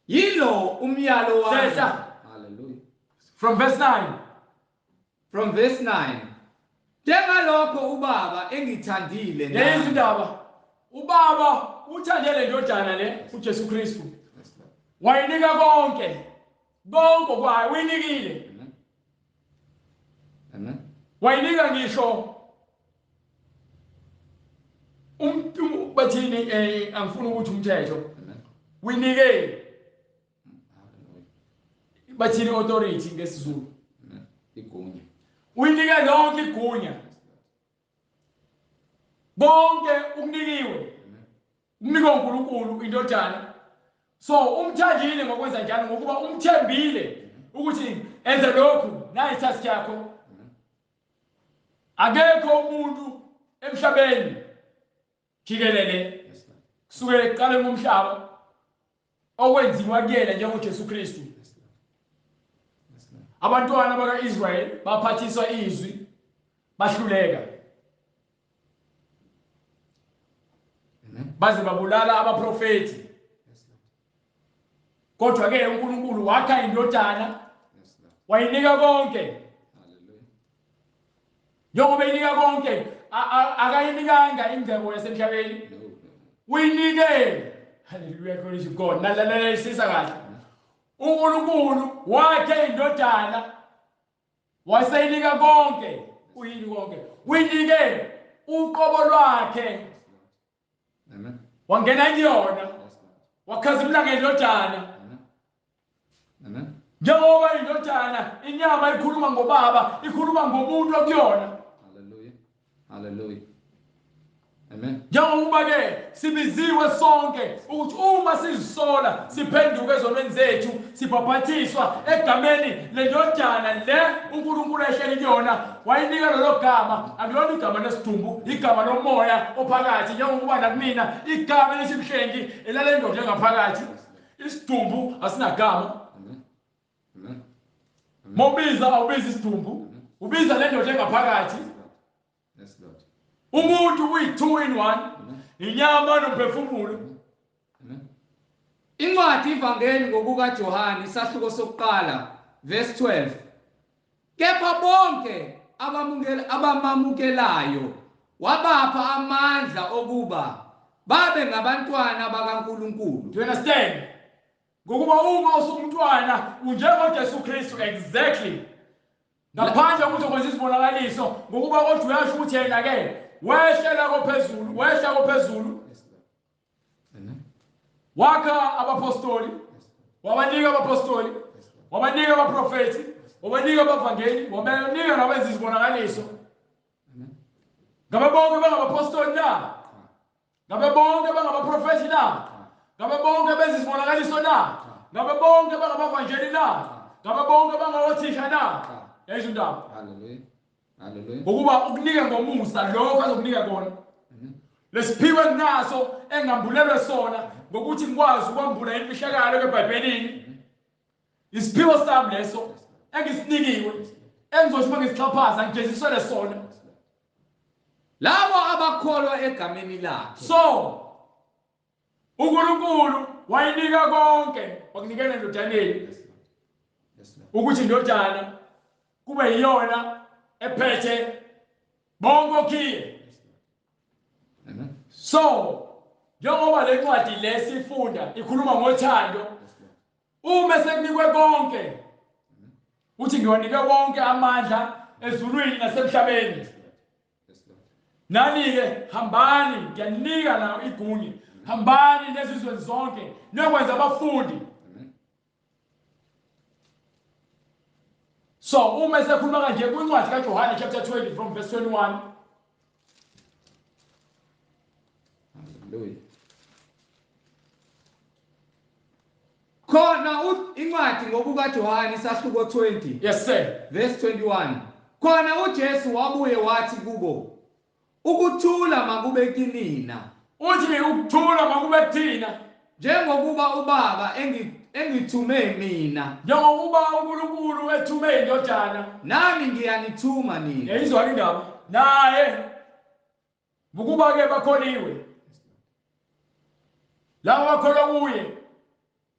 Yilo umyalo wami. Hallelujah. From verse 9. From verse 9. Njengalokho ubaba engithandile nami. Lezi ndaba ubaba uthandele indodana le uJesu Kristu. Wayinika konke. Konke kwayo uyinikile. Amen. Wayinika ngisho umuntu bathini angifuni ukuthi umthetho. Uyinike bathini authority ngesiZulu. Igunya. Uyinike lonke igunya. Bonke ukunikiwe. Unika uNkulunkulu indodana. So umthandile ngokwenza njalo ngokuba umthembile ukuthi enze lokhu nayi task yakho. Akekho umuntu emhlabeni jikelele kusuke eqale ngomhlaba okwenziwa kuyena njengoJesu Kristu. Abantwana bakaIsrael baphathiswa izwi bahluleka. Baze babulala abaprofeti. Kodwa ke uNkulunkulu wakha indodana wayinika konke. Njengoba eyinika konke akayinikanga ingcebo yasemhlabeni. Uyinike. Hallelujah, glory to God. Nalalela sisa kahle. uNkulunkulu wakhe indodana waseyinika konke. Uyini konke? Uyinike uqobo lwakhe. Amen. Wangena kuyona. Wakhazimula ngendodana. Amen. Njengoba indodana inyama ikhuluma ngobaba, ikhuluma ngomuntu okuyona. Hallelujah. Hallelujah. Amen. Njengoba ke sibiziwe sonke ukuthi uma sizisola siphenduke ezonweni zethu sibhabhathiswa egameni lendodana le uNkulunkulu ehleli kuyona wayinika lelo gama akulona igama lesidumbu igama lomoya ophakathi njengoba nakumina igama lesimhlengi elale ndoda engaphakathi isidumbu asinagama. Amen. Mobiza awubiza isidumbu ubiza le ndoda engaphakathi. Yes, Lord. Umuntu uyi-2 in 1 inyama nomphefumulo. Incwadi ivangeli ngokuka John isahluko sokuqala verse 12. Kepha bonke abamamukelayo wabapha amandla okuba babe ngabantwana bakaNkulunkulu. Do you understand? Ngokuba uma usumntwana unjengoJesu Kristu exactly. Ngaphandle ukuthi ukwenza isibonakaliso ngokuba kodwa uyasho ukuthi yena ke wehlela kophezulu, wehla kophezulu. Wakha abapostoli, wabanika abapostoli, wabanika abaprofeti, wabanika abavangeli, wabanika nabenza izibonakaliso. Ngabe bonke bangabapostoli na? Ngabe bonke bangabaprofeti na? Ngabe bonke benza izibonakaliso na? Ngabe bonke bangabavangeli na? Ngabe bonke bangawothisha na? Yezwa indaba. Hallelujah. Hallelujah. Ngokuba ukunika ngomusa lokho azokunika kona. Lesiphiwe kunaso engambulelwe sona ngokuthi ngikwazi ukwambula imihlakalo eBhayibhelini. Isiphiwo sami leso engisinikiwe engizothi mangisixhaphaza ngijeziswe sona. Labo abakholwa egameni lakhe. So uNkulunkulu wayinika konke wakunikela endodaneni. Ukuthi indodana kube yiyona ephethe bonke okhiye. So njengoba le ncwadi lesifunda ikhuluma ngothando uma sekunikwe konke uthi ngiwanike wonke amandla ezulwini nasemhlabeni. Nani ke hambani ngiyanika nawo igunya hambani nezizwe zonke niyokwenza abafundi. So uma esekhuluma kanje kwincwadi kaJohane chapter 20 from verse 21. Hallelujah. Khona incwadi ngokuka Johane isahluko 20. Yes sir. Verse 21. Khona uJesu wabuye wathi kubo, ukuthula makube kinina. Uthi ukuthula makube kuthina. Njengokuba ubaba engithume mina. Njengokuba uNkulunkulu ethume indodana, Nami ngiyanithuma nina. Yayizwa indaba. Naye ukuba ke bakholiwe. Labo bakholwa kuye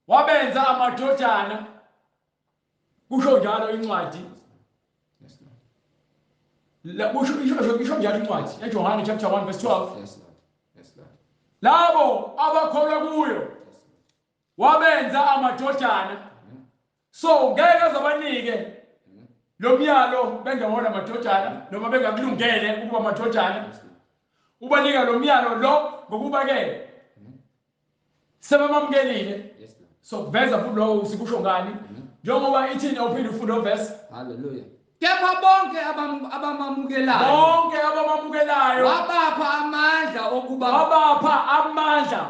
wabenza amadodana. Kusho njalo incwadi. La kusho njalo incwadi eJohane chapter 1 verse 12. Yes Lord. Yes Lord. Labo abakholwa kuyo wabenza amadodana. So ngeke azabanike lo myalo bengewona amadodana noma bengakulungele ukuba amadodana. Ubanika lo myalo lo ngokuba ke sebamamkelile. So veza futhi lo sikusho ngani njengoba ithini uphinde ufunda verse. Hallelujah. Kepha bonke abamamukelayo. Bonke abamamukelayo Wabapha amandla okuba.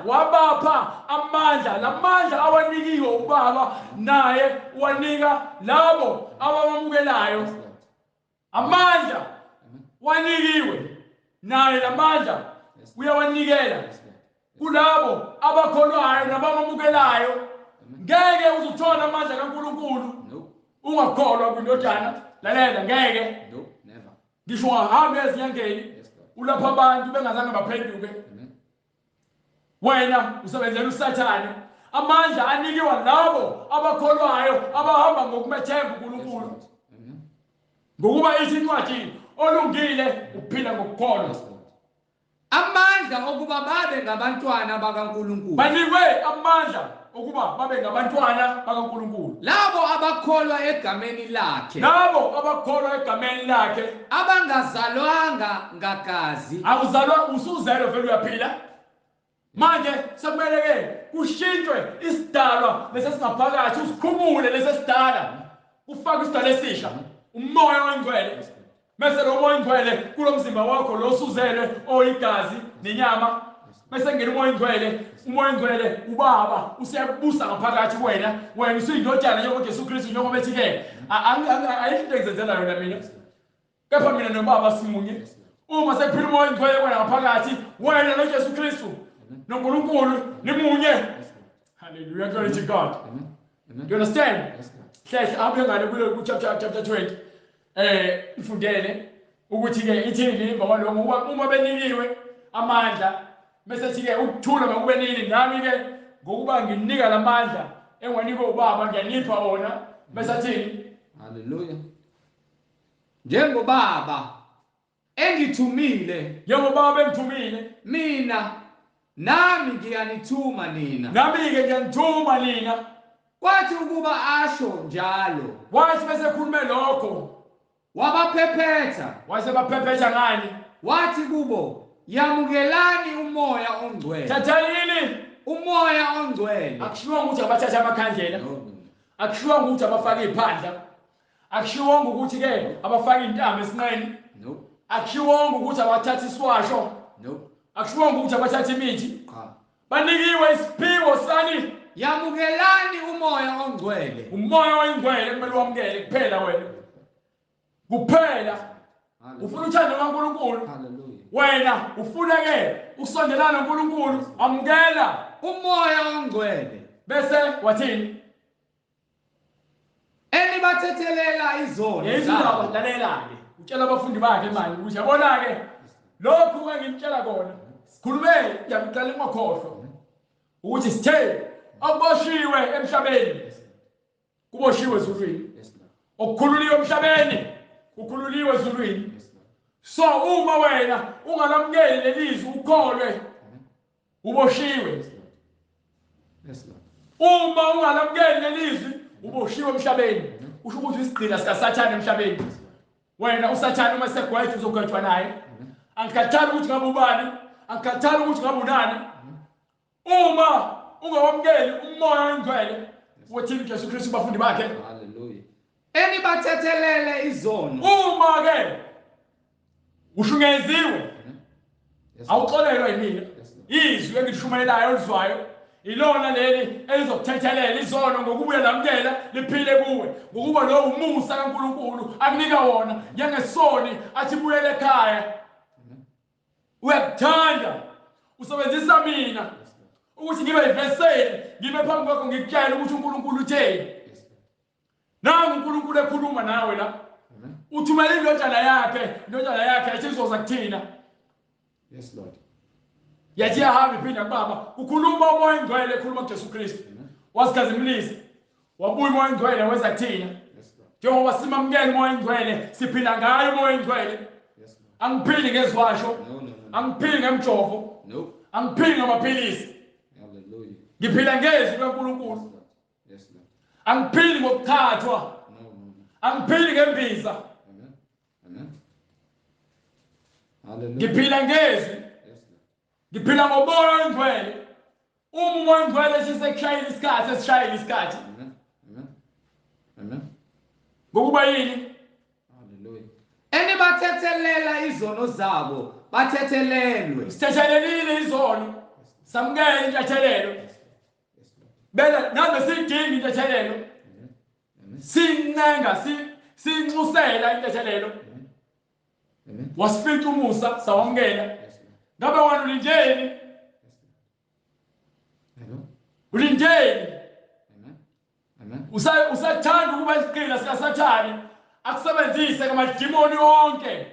Wabapha amandla. Lamandla awanikiwe ubaba naye wanika labo abamamukelayo. Amandla wanikiwe naye lamandla uyawanikela kulabo abakholwayo nabamamukelayo. Ngeke uzuthola amandla kaNkulunkulu ungakholwa kwindodana. Lalela ngeke. No, never. Ngisho ungahambi ezinyangeni ulapha abantu bengazange baphenduke. Wena usebenzela uSathane. Amandla anikiwa labo abakholwayo abahamba ngokumethemba uNkulunkulu. Ngokuba ithi incwadi olungile uphila ngokukholwa. Amandla okuba babe ngabantwana bakaNkulunkulu. Banikwe amandla ukuba babe ngabantwana bakaNkulunkulu. Labo abakholwa egameni lakhe. Labo abakholwa egameni lakhe. Abangazalwanga ngagazi. Awuzalwa usuzelwe vele uyaphila. Manje sekumele ke kushintshwe isidalwa lesesingaphakathi usikhumule lesesidala. Ufake isidala esisha. Umoya oyingcwele. Mase lo moya oyingcwele kulomzimba wakho lo usuzelwe oyigazi nenyama. Mase ngene umoya oyingcwele ubaba usiyabusa ngaphakathi wena usuyindodana njengoba Jesu Kristu njengoba ethi ke ayikho into engizenzela yona mina. Kepha mina nobaba simunye. Uma sekuphila umoya oyingcwele wena ngaphakathi wena noJesu Kristu noNkulunkulu nimunye. Hallelujah, glory to God. Do you understand? Hlehla abe ngale ku chapter 20. Ifundele ukuthi ke ithini ngoba lo uma benikiwe amandla bese thi ke ukuthula makube nini nami ke ngokuba nginika lamandla engwanikwe ubaba ngiyanipha wona bese athini. Hallelujah. Njengobaba engithumile mina nami ngiyanithuma nina. Nami ke ngiyanithuma nina. Kwathi ukuba asho njalo. Wathi bese khulume lokho. Wabaphephetha. Wasebaphephetha ngani? Wathi kubo, yamukelani umoya ongcwele. Thathalini umoya ongcwele. Akushiwo ukuthi abathatha amakhandlela. Akushiwo ukuthi abafaka iphandla. Akushiwo ukuthi ke abafaka intamo esinqeni. No. Akushiwo ukuthi abathatha iswasho. No. Akushiwo ukuthi abathatha imithi. Banikiwe isiphiwo sani. Yamukelani umoya ongcwele. Umoya oyingcwele kumele wamukele kuphela wena. Kuphela. Ufuna uthando kaNkulunkulu. Hallelujah. Wena ufuna ke ukusondelana noNkulunkulu, amukela umoya ongcwele. Bese wathini? Enibathethelela izono. Yezindaba lalela ke. Utshela abafundi bakhe manje ukuthi yabona ke lokhu engimtshela kona. Sikhulume yakuqala ngokhohlwa. Ukuthi sithe akuboshiwe emhlabeni. Kuboshiwe ezulwini. Okukhululiwe emhlabeni ukhululiwe ezulwini. So uma wena ungalamukeli lelizwi ukholwe uboshiwe. Uma ungalamukeli lelizwi uboshiwe emhlabeni. Usho ukuthi isigcina sika Sathane emhlabeni. Wena uSathane uma segwetha uzogwethwa naye. Angikhathali ukuthi ngabe ubani, angikhathali ukuthi ngabe unani. Uma ungawamukeli umoya oyingcwele wothini Jesu Kristu bafundi bakhe. Hallelujah. enibathethelele izono. Uma ke ushungeziwe Yes, Lord. awuxolelwa yimina. Yes, Lord. Izwi engishumayelayo olizwayo ilona leli elizokuthethelela izono ngokubuya lamkela liphile kuwe ngokuba lo umusa kaNkulunkulu akunika wona njengesoni athi buyele ekhaya. Uyakuthanda usebenzisa mina ukuthi ngibe yiveseli ngibe phambi kwakho ngikutshela ukuthi uNkulunkulu utheni. Yes, Lord. Nangu uNkulunkulu ekhuluma nawe la. Uthumela indodana yakhe ethi izoza kuthina. Yes, Lord. Yathi yahambe iphinda kubaba ukhuluma umoya engcwele ekhuluma kuJesu Kristu. Wasikhazimlisa wabuya umoya engcwele weza kuthina. Yes, Lord. Njengoba simamukela umoya engcwele siphila ngayo umoya engcwele. Yes, Lord. Angiphili ngezwasho, No. angiphili ngemjovo, No. angiphili ngamaphilisi. Hallelujah. Ngiphila ngezwi Yes, kaNkulunkulu. Lord. Yes, Lord. Angiphili ngokukhathwa, No. angiphili ngembiza. Amen. Amen. Hallelujah. Ngiphila ngezwi, Yes, Lord. ngiphila ngomoya engcwele. Uma umoya engcwele sisekushayela isikhathi esishayela isikhathi. Amen. Amen. Amen. Ngokuba yini? Hallelujah. Enibathethelela izono zabo bathethelelwe. Sithethelelile izono. Samukela intethelelo. Yes, Lord. Bela nabe sidinga intethelelo. Amen. Amen. Sincenga sinxusela intethelelo. Amen. Wasifica umusa sawamukela. Yes, Lord. Ngabe wena ulindeni? Yes, Lord. Hello. Ulindeni? Amen. Amen. Usathanda ukuba isiqila sikaSathane akusebenzise ngamadimoni onke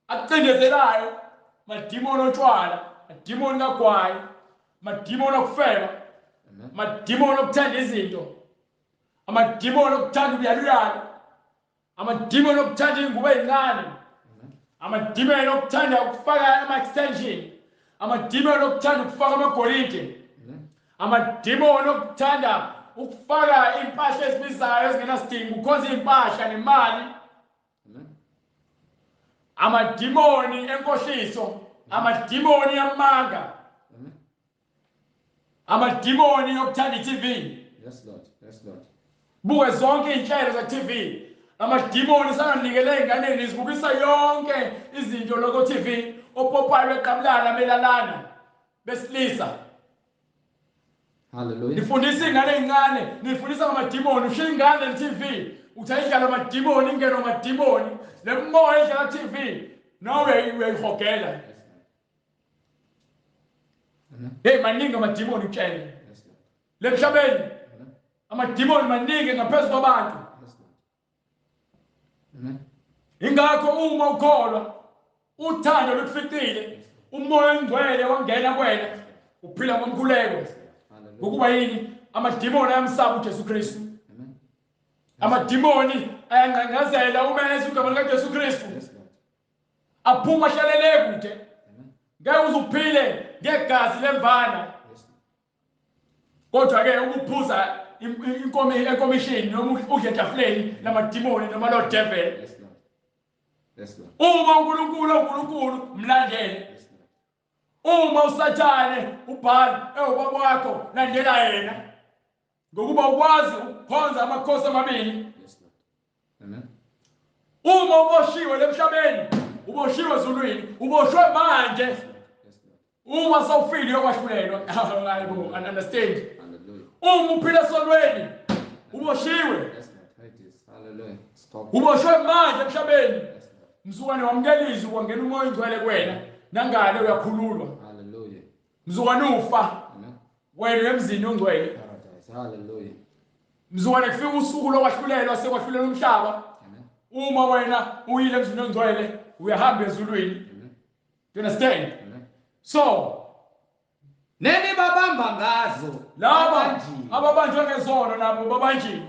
akucindezelayo, madimoni otshwala, madimoni kagwayi, madimoni okufeba, Amen. madimoni okuthanda izinto, amadimoni okuthanda ubuyaluyalo, amadimoni okuthanda ingubo ezincane, Amen. amadimoni okuthanda ukufaka ama-extension, amadimoni okuthanda ukufaka amagolide, Amen. amadimoni okuthanda ukufaka impahla ezibizayo ezingenasidingo ukhonza impahla nemali. Amen. Amadimoni enkohliso, amadimoni amanga, Amen. amadimoni okuthanda iTV. Yes, Lord. Yes, Lord. Buke zonke inhlelo zeTV. Amadimoni sanganikele einganeni zibukisa yonke izinto lokho TV opopayo eqabulana belalana besilisa. Hallelujah. Nifundisa ingane ezincane, nifundisa ngamadimoni, ushiya ingane ne-TV, uthayidlala amadimoni, ingeno amadimoni, lemoya edlala TV, nawe uyayihogela. Yes, Lord. Amen. Hey, maningi amadimoni utshele. Yes, Lord. Lemhlabeni Amen. amadimoni maningi ngaphezulu kwabantu. Yes, Lord. Amen. Ingakho uma ukholwa, uthando lukuficile, umoya engcwele wangena kuwena, uphila ngomkhuleko. Hallelujah. Ngokuba yini? Amadimoni ayamsaba uJesu Kristu. Amen. Amadimoni ayangqangqazela uma eza igama likaJesu Kristu. Yes, Lord. Aphuma ahlalele kude. Amen. Ngeke uzuphile ngegazi lemvana. Yes, Lord. Kodwa ke ukuphuza inkomishini noma udle etafuleni lamadimoni noma lo devil. Yes, Lord. Yes, Lord. Uma uNkulunkulu mlandele. Yes, Lord. Uma uSathane ubhala ewubaba wakho landela yena. Ngokuba ukwazi ukukhonza amakhosi amabili. Yes, Lord. Amen. Uma uboshiwe lemhlabeni, uboshiwe ezulwini, uboshwe manje. Yes, Lord. Uma sawufile yokwahlulela, hayibo, understand? Hallelujah. Uma uphila esonweni, uboshiwe. Yes, Lord. It is. Hallelujah. Stop. Uboshwe manje emhlabeni. Yes, Lord. Mzukwane wamkelizwe kwangena umoya engcwele kuwena, nangale uyakhululwa. Hallelujah. Mzukwane ufa, Amen. wena emzini ongcwele. Paradise. Hallelujah. Mzukwane kufika usuku lokwahlulelwa sekwahlulela umhlaba. Amen. Uma wena uyile emzini ongcwele, uyahamba ezulwini. Amen. Do you understand? Amen. So, Neni babamba ngazo. laba Abanjiwe. ababanjwe ngezono nabo babanjiwe.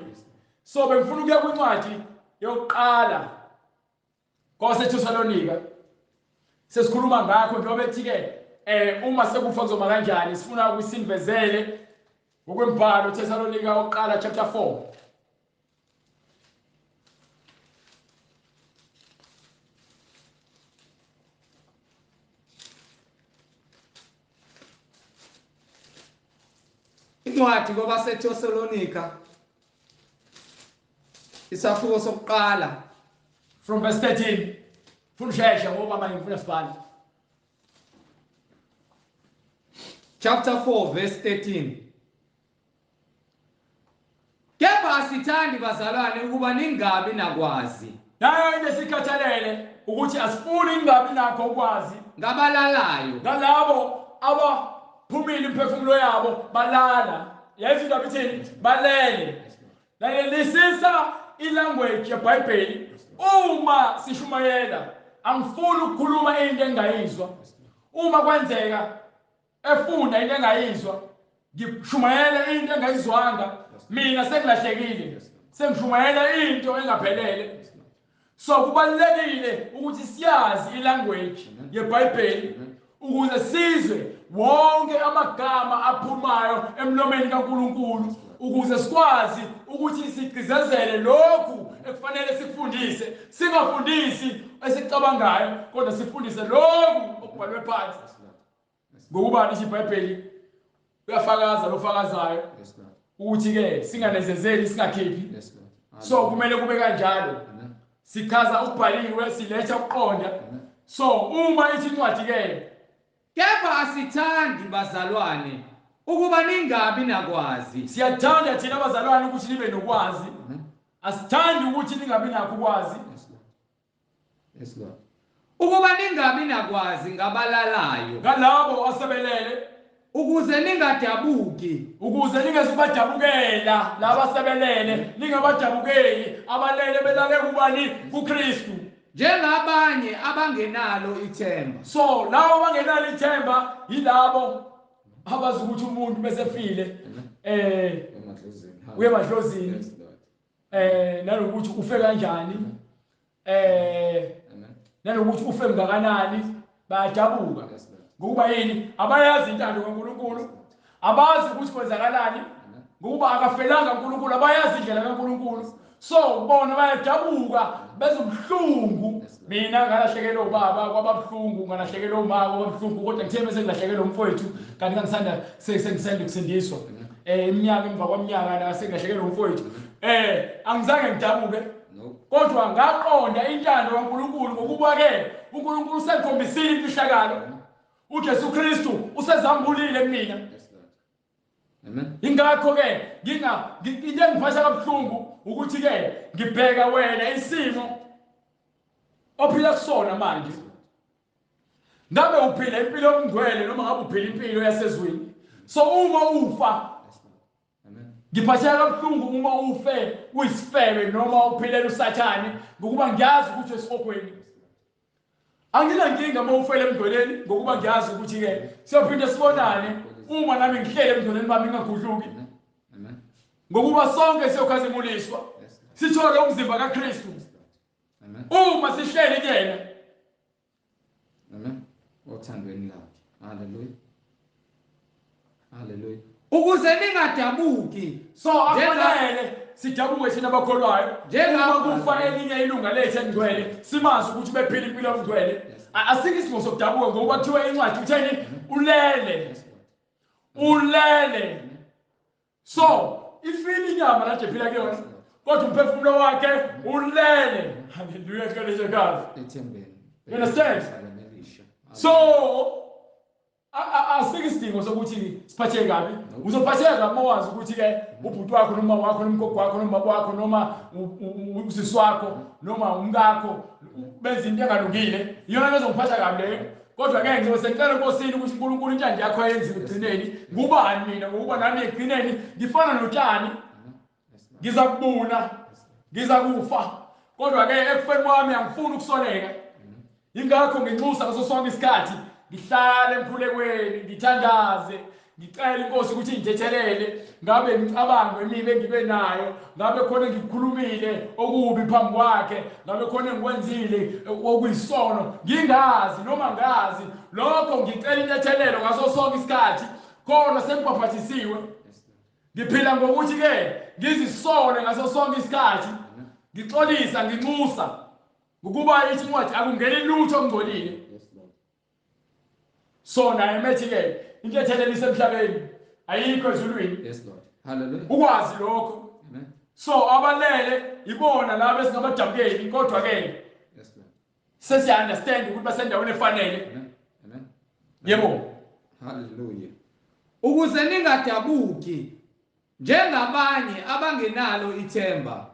So bengifuna ukuya kwincwadi yokuqala kwabaseThesalonika. Sesikhuluma ngakho njengoba ethi-ke uma sekufa kuzoma kanjani, sifuna ukusinvezele ngokwembhalo Thesalonika oqala chapter 4. Incwadi kwabaseThesalonika Isahluko sokuqala from verse 13. Funshesha ngoba manje ngifuna sibhale. chapter 4 verse 13. Kepha asithandi bazalwane ukuba ningabi nakwazi Nayo into esikhathalele ukuthi asifuni ingabi nakho ukwazi ngabalalayo ngalabo abaphumile imphefumulo yabo balala. Yazi indaba ithini? Balele. Lalelisisa ilanguage yeBhayibheli. Uma sishumayela angifuni ukukhuluma into engayizwa. Uma kwenzeka efuna into engayizwa ngishumayela into engayizwanga, mina sengilahlekile, sengishumayela into engaphelele. So kubalulekile ukuthi siyazi ilanguage yeBhayibheli ukuze sizwe wonke amagama aphumayo emlomeni kaNkulunkulu, ukuze sikwazi ukuthi sigcizezele lokhu ekufanele sikufundise, singafundisi esikucabangayo kodwa sifundise lokhu okubhalwe phansi. Ngokuba lithi iBhayibheli uyafakaza lofakazayo ukuthi ke singanezezeli singakhiphi. So kumele kube kanjalo. Sikhaza ukubhaliwe siletha ukuqonda. So uma ithi incwadi ke kepha asithandi bazalwane ukuba ningabi nakwazi. Siyathanda thina abazalwane ukuthi nibe nokwazi. Asithandi ukuthi ningabi nakho ukwazi. Yes Lord. Ukuba ningabi nakwazi ngabalalayo ngalabo asebelele ukuze ningadabuki, ukuze ningezubadabukela laba asebelele, ningabadabukeli abalele belale kubani? KuKristu. Njengabanye abangenalo ithemba. So labo abangenalo ithemba yilabo abazi ukuthi umuntu besefile uyemadlozini nalokuthi ufe kanjani nalokuthi ufe ngakanani bayadabuka. Ngokuba yini? Abayazi intando kaNkulunkulu, abazi ukuthi kwenzakalani, ngokuba akafelanga uNkulunkulu, abayazi indlela kaNkulunkulu. So bona bayadabuka bezomhlungu. Mina ngalahlekelwa ubaba kwababhlungu, ngalahlekelwa uma kwababhlungu, kodwa ngithe bese ngilahlekelwa umfowethu kanti ngisanda sengisanda kusindiswa iminyaka emva kwaminyaka la sengilahlekelwa umfowethu. Angizange ngidabuke, kodwa ngaqonda intando kaNkulunkulu ngokuba ke uNkulunkulu usekhombisile imfihlakalo. uJesu Kristu usezambulile kumina. Amen. Ingakho ke into engiphatha kabuhlungu ukuthi ke ngibheka wena isimo ophila kusona manje. Ngabe uphila impilo yomngcwele noma ngabe uphila impilo yasezweni. So uma ufa ngiphatheka kabuhlungu uma ufe uyisifebe noma uphilela usathane ngokuba ngiyazi ukuthi esifokweni. Anginankinga uma ufele emngcweleni ngokuba ngiyazi ukuthi ke siyophinda sibonane uma nami ngihlele emngcweleni bami ngingagudluki. Ngokuba sonke siyokhazimuliswa sithole umzimba kaKristu. Uma sihleli kuyena. Amen. Othandweni lakhe. Hallelujah. Hallelujah. Ukuze ningadabuki. So akufanele sidabuke thina abakholwayo njengoba kufa elinye ilunga lethu engcwele simazi ukuthi bephila impilo yomngcwele. Asikho isidingo sokudabuka ngoba kuthiwa incwadi utheni? Ulele. Ulele. So ifile inyama la ephila kuyona kodwa umphefumulo wakhe ulele. Hallelujah. Sikaleshe kahle. Ethembeni. You understand? So asikho isidingo sokuthi siphatheke kabi. Uzophatheka kabi mawazi ukuthi ke ubhuti wakho noma wakho nomgogo wakho noma baba wakho noma usisi wakho noma umkakho benza into engalungile. Iyona into ezongiphatha kabi leyo. Kodwa ke ngizobe sengicela enkosini ukuthi uNkulunkulu intando yakho ayenziwe egcineni. Ngubani mina ngokuba nami egcineni ngifana notshani. Ngiza kubuna, ngiza kufa. Kodwa ke ekufeni kwami angifuni ukusoleka. Ingakho nginxusa ngaso sonke isikhathi ngihlale emkhulekweni, ngithandaze, ngicela inkosi ukuthi ingithethelele, ngabe ngicabange emibe engibe nayo, ngabe khona ngikhulumile okubi phambi kwakhe, ngabe khona ngikwenzile okuyisono, ngingazi noma ngazi, lokho ngicela intethelelo ngaso sonke isikhathi, khona sengibaphathisiwe. Ngiphila ngokuthi ke ngizisole ngaso sonke isikhathi, ngixolisa, nginxusa, ngokuba ithi incwadi akungeni lutho ongcolile. So naye methi ke intethelelo isemhlabeni ayikho ezulwini. Yes Lord. Hallelujah. Ukwazi lokho. Amen. So abalele ibona labo esingabadabukeli kodwa ke Yes, Lord. sesiya understand ukuthi basendaweni efanele. Amen. Amen. Yebo. Hallelujah. Ukuze ningadabuki njengabanye abangenalo ithemba,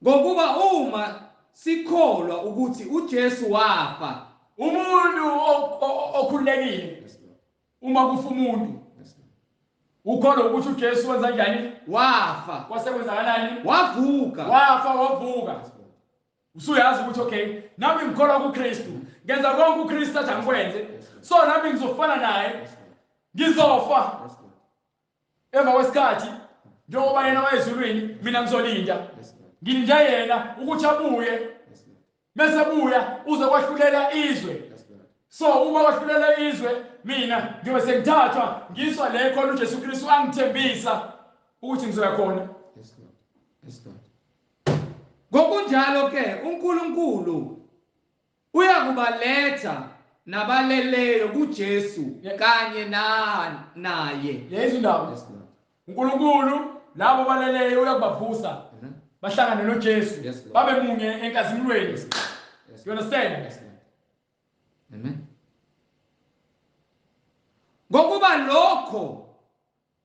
ngokuba uma sikholwa ukuthi uJesu wafa, Umuntu okhulekile yes, Lord. uma kufa umuntu Yes, Lord. ukholwa ukuthi uJesu wenza njani? Wafa, Kwasekwenzakalani? wavuka. Wavuka. Yes, Lord. Usuyazi ukuthi okay, nami ngikholwa kuKristu. Ngenza konke uKristu athi angikwenze. So nami ngizofana naye. Yes, Lord. Ngizofa. Yes, Lord. Emva kwesikhathi njengoba yena wayezulwini mina ngizolinda. Yes, Lord. Ngilinda yena ukuthi abuye. Yes, Lord. Mase abuya uze kwahlulela izwe. Yes, Lord. So uma kwahlulela izwe mina ngibe sengithathwa ngiswa le khona uJesu Kristu angithembisa ukuthi ngizoya khona. Yes, Lord. Yes, Lord. Ngokunjalo ke uNkulunkulu uyakubaletha nabaleleyo kuJesu kanye naye. Yezwe indaba. Yes, Lord. uNkulunkulu labo baleleyo uyakubavusa Amen. bahlangane noJesu Yes, Lord. babe munye enkazimulweni. Yes, Lord. You understand? Yes, Lord. Amen. Ngokuba lokho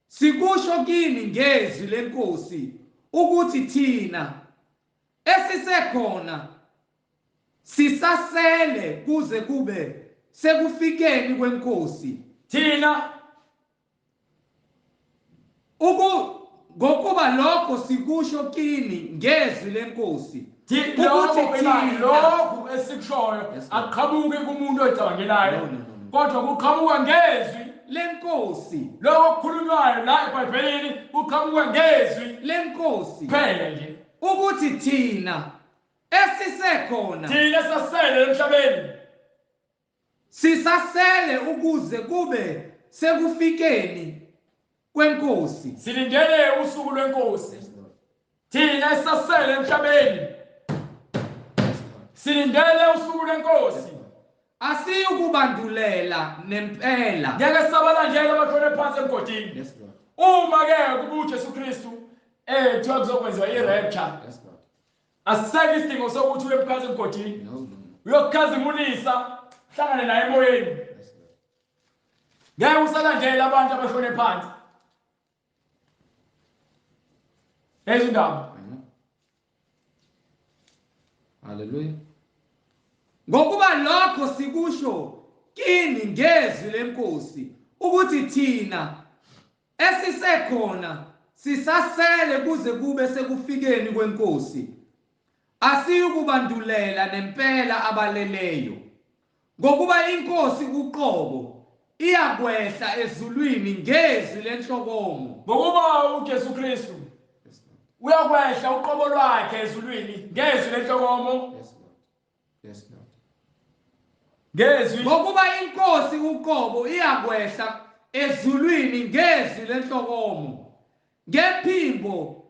sikusho kini ngezwi lenkosi ukuthi thina esisekhona sisasele kuze kube sekufikeni kwenkosi. Thina Ngokuba lokho sikusho kini ngezwi lenkosi lokhu esikushoyo aqhamuke kumuntu oyicabangelayo kodwa kuqhamuka ngezwi lenkosi. lokho okukhulunywayo la eBhayibhelini kuqhamuka ngezwi lenkosi phela nje ukuthi thina esisekhona thina sasele emhlabeni sisasele ukuze kube sekufikeni kwenkosi. silindele usuku lwenkosi. Yes, Lord. Thina sasele emhlabeni Yes, Lord. silindele usuku lwenkosi. Asiyukubandulela nempela. Ngeke sabalandela abashone phansi emgodini. Yes, Lord. Uma ke kuba uJesu Kristu kuthiwa kuzokwenziwa i-rapture, Yes, Lord. asiseke isidingo sokuthi uye phansi emgodini No, no, no. uyokukhazimulisa uhlangane naye emoyeni. Yes, Lord. Ngeke usalandela abantu abashone phansi. Ezindaba. Amen. Hallelujah. Ngokuba lokho sikusho kini ngezwi lenkosi ukuthi thina esisekhona sisasele kuze kube sekufikeni kwenkosi. Asiyukubandulela nempela abaleleyo. Ngokuba inkosi uqobo iyakwehla ezulwini ngezwi lenhlokomo. Ngokuba uJesu Kristu uyakwehla uqobo lwakhe ezulwini ngezwi lenhlokomo. Yes, Lord. Yes, Lord. Ngezwi. Ngokuba inkosi uqobo iyakwehla ezulwini ngezwi lenhlokomo, ngephimbo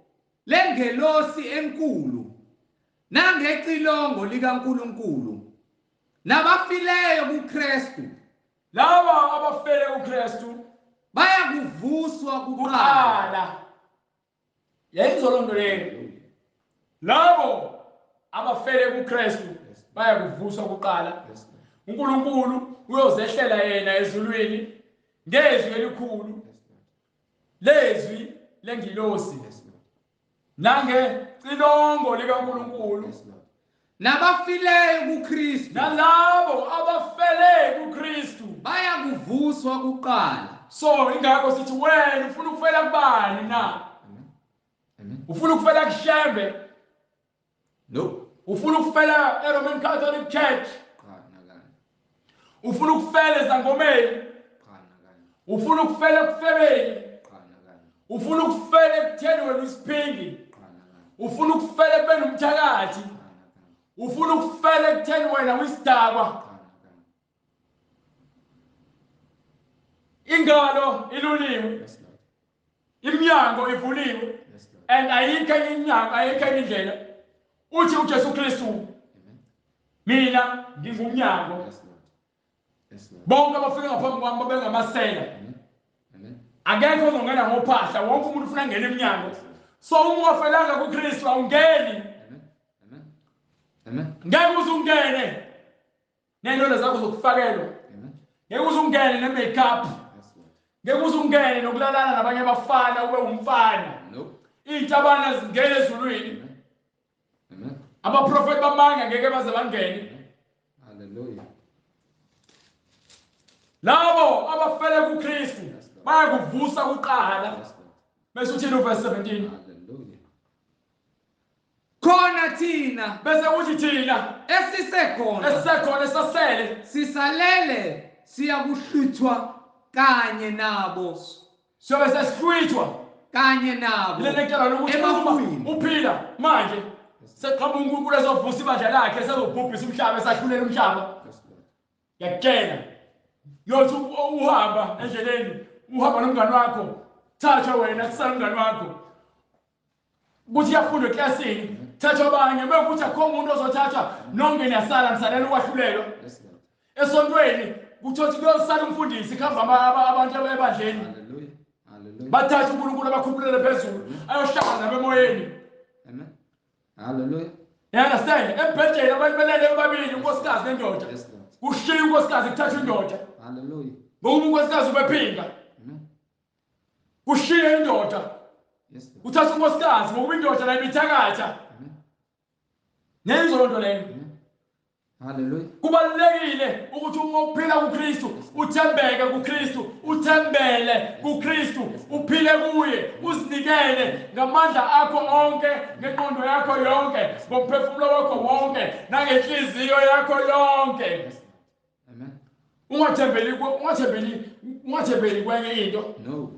lengelosi enkulu nangecilongo likaNkulunkulu, nabafileyo kuKristu laba abafele kuKristu bayakuvuswa kuqala. kuqala. Yayizolondo leyo. Labo abafele kuKristu bayakuvuswa kuqala. Yes, Lord. uNkulunkulu uyozehlela yena ezulwini ngezwi elikhulu Yes, Lord. lezwi lengilosi Yes, Lord. nangecilongo likaNkulunkulu. Yes, Lord. Nabafileyo kuKristu Nalabo abafele kuKristu bayakuvuswa kuqala. so ingakho sithi wena ufuna ukufela kubani na? Amen. Amen. Ufuna ukufela kuShembe? No. Ufuna ukufela eRoman Catholic Church? Ufuna ukufela eZangomeni? Ufuna ukufela kuFebeni? Ufuna ukufela ekutheni wena uSiphingi? Ufuna ukufela ekubeni umthakathi? Ufuna ukufela ekutheni wena uyisidakwa? Ingalo iluliwe, Yes, Lord. iminyango ivuliwe, Yes, Lord. and ayikho enye iminyango, ayikho enye indlela. Uthi uJesu Kristu, Amen. mina ngingumnyango. Yes, Lord. Yes, Lord. Bonke abafika ngaphambi kwami babengamasela. Amen. Amen. Akekho ozongena ngophahla, wonke umuntu ufuna ngene eminyango. So uma ungafelanga kuKristu awungeni. Amen. Amen. Ngeke uzungene nendlela zakho zokufakelwa. Amen. Ngeke uzungene ne-makeup. Yes, Lord. Ngeke uzungene nokulalana nabanye abafana ube umfana. Nope. Iy'ntabana zingene ezulwini. Amen. Abaprofeti bamanga ngeke baze bangene. Hallelujah. Labo abafele kuKristu bayakuvusa kuqala. Yes, Lord. Bese uthini uverse 17? Hallelujah. Khona thina Bese uthi thina esisekhona esisekhona esasele sisalele siyakuhluthwa kanye nabo siyobe sesihlwithwa. kanye nabo Ile ntekela lokuthi emafwini. uma uphila manje seqhamuka uNkulunkulu ezovusa ibandla lakhe esezobhubhisa umhlaba esahlulela umhlaba. Yes, Lord. Yakutshela yothi uhamba endleleni uhamba nomngane wakho thatha wena kusala umngane wakho kuthi yafunda eklasini thatha abanye bekuthi akho umuntu ozothatha nonke niyasala nisalela ukwahlulelwa. Yes, Lord. Esontweni kuthothi kuyosala umfundisi khamba abantu ebandleni Hallelujah. Hallelujah. bathatha uNkulunkulu abakhuphulele phezulu ayohlangana nabemoyeni. Amen. Hallelujah. You understand? Ebhedlela abantu belele babili unkosikazi nendoda. Yes, Lord. Kushiya unkosikazi kuthatha indoda. Hallelujah. Ngoba unkosikazi ubephinga. Amen. Kushiya indoda. Yes, Lord. Uthatha unkosikazi ngoba indoda la imithakatha. Amen. Neyizolo nto leyo. Amen. Hallelujah. Kubalulekile ukuthi uma uphila kuKristu uthembeke kuKristu, uthembele kuKristu, uphile kuye, uzinikele ngamandla akho onke, ngengqondo yakho yonke, ngomphefumulo wakho wonke, nangenhliziyo yakho yonke. Yes, Lord. Amen. Ungathembeli kwenye into. No.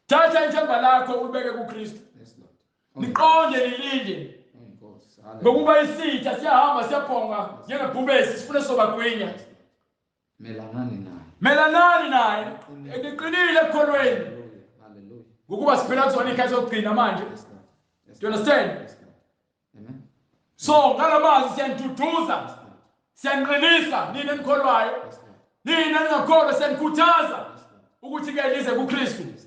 Thatha ithemba lakho ubeke kuKristu. Yes, Lord. Niqonde lilinde. Inkosi. Hallelujah. Ngokuba isitha siyahamba siyabhonga njengebhubesi sifune sobagwinya. Melanani naye. Melanani naye niqinile ekukholweni Hallelujah. Hallelujah. ngokuba siphela kuzona ikhathi yokugcina manje. Yes, Lord. Yes, Do you Lord. understand? Yes, Lord. Amen. So ngalamazi siyanduduza siyanqinisa nina enikholwayo Yes, Lord. nina ningakholwa siyanikhuthaza Yes, Lord. ukuthi ke lize kuKristu. Yes, Lord.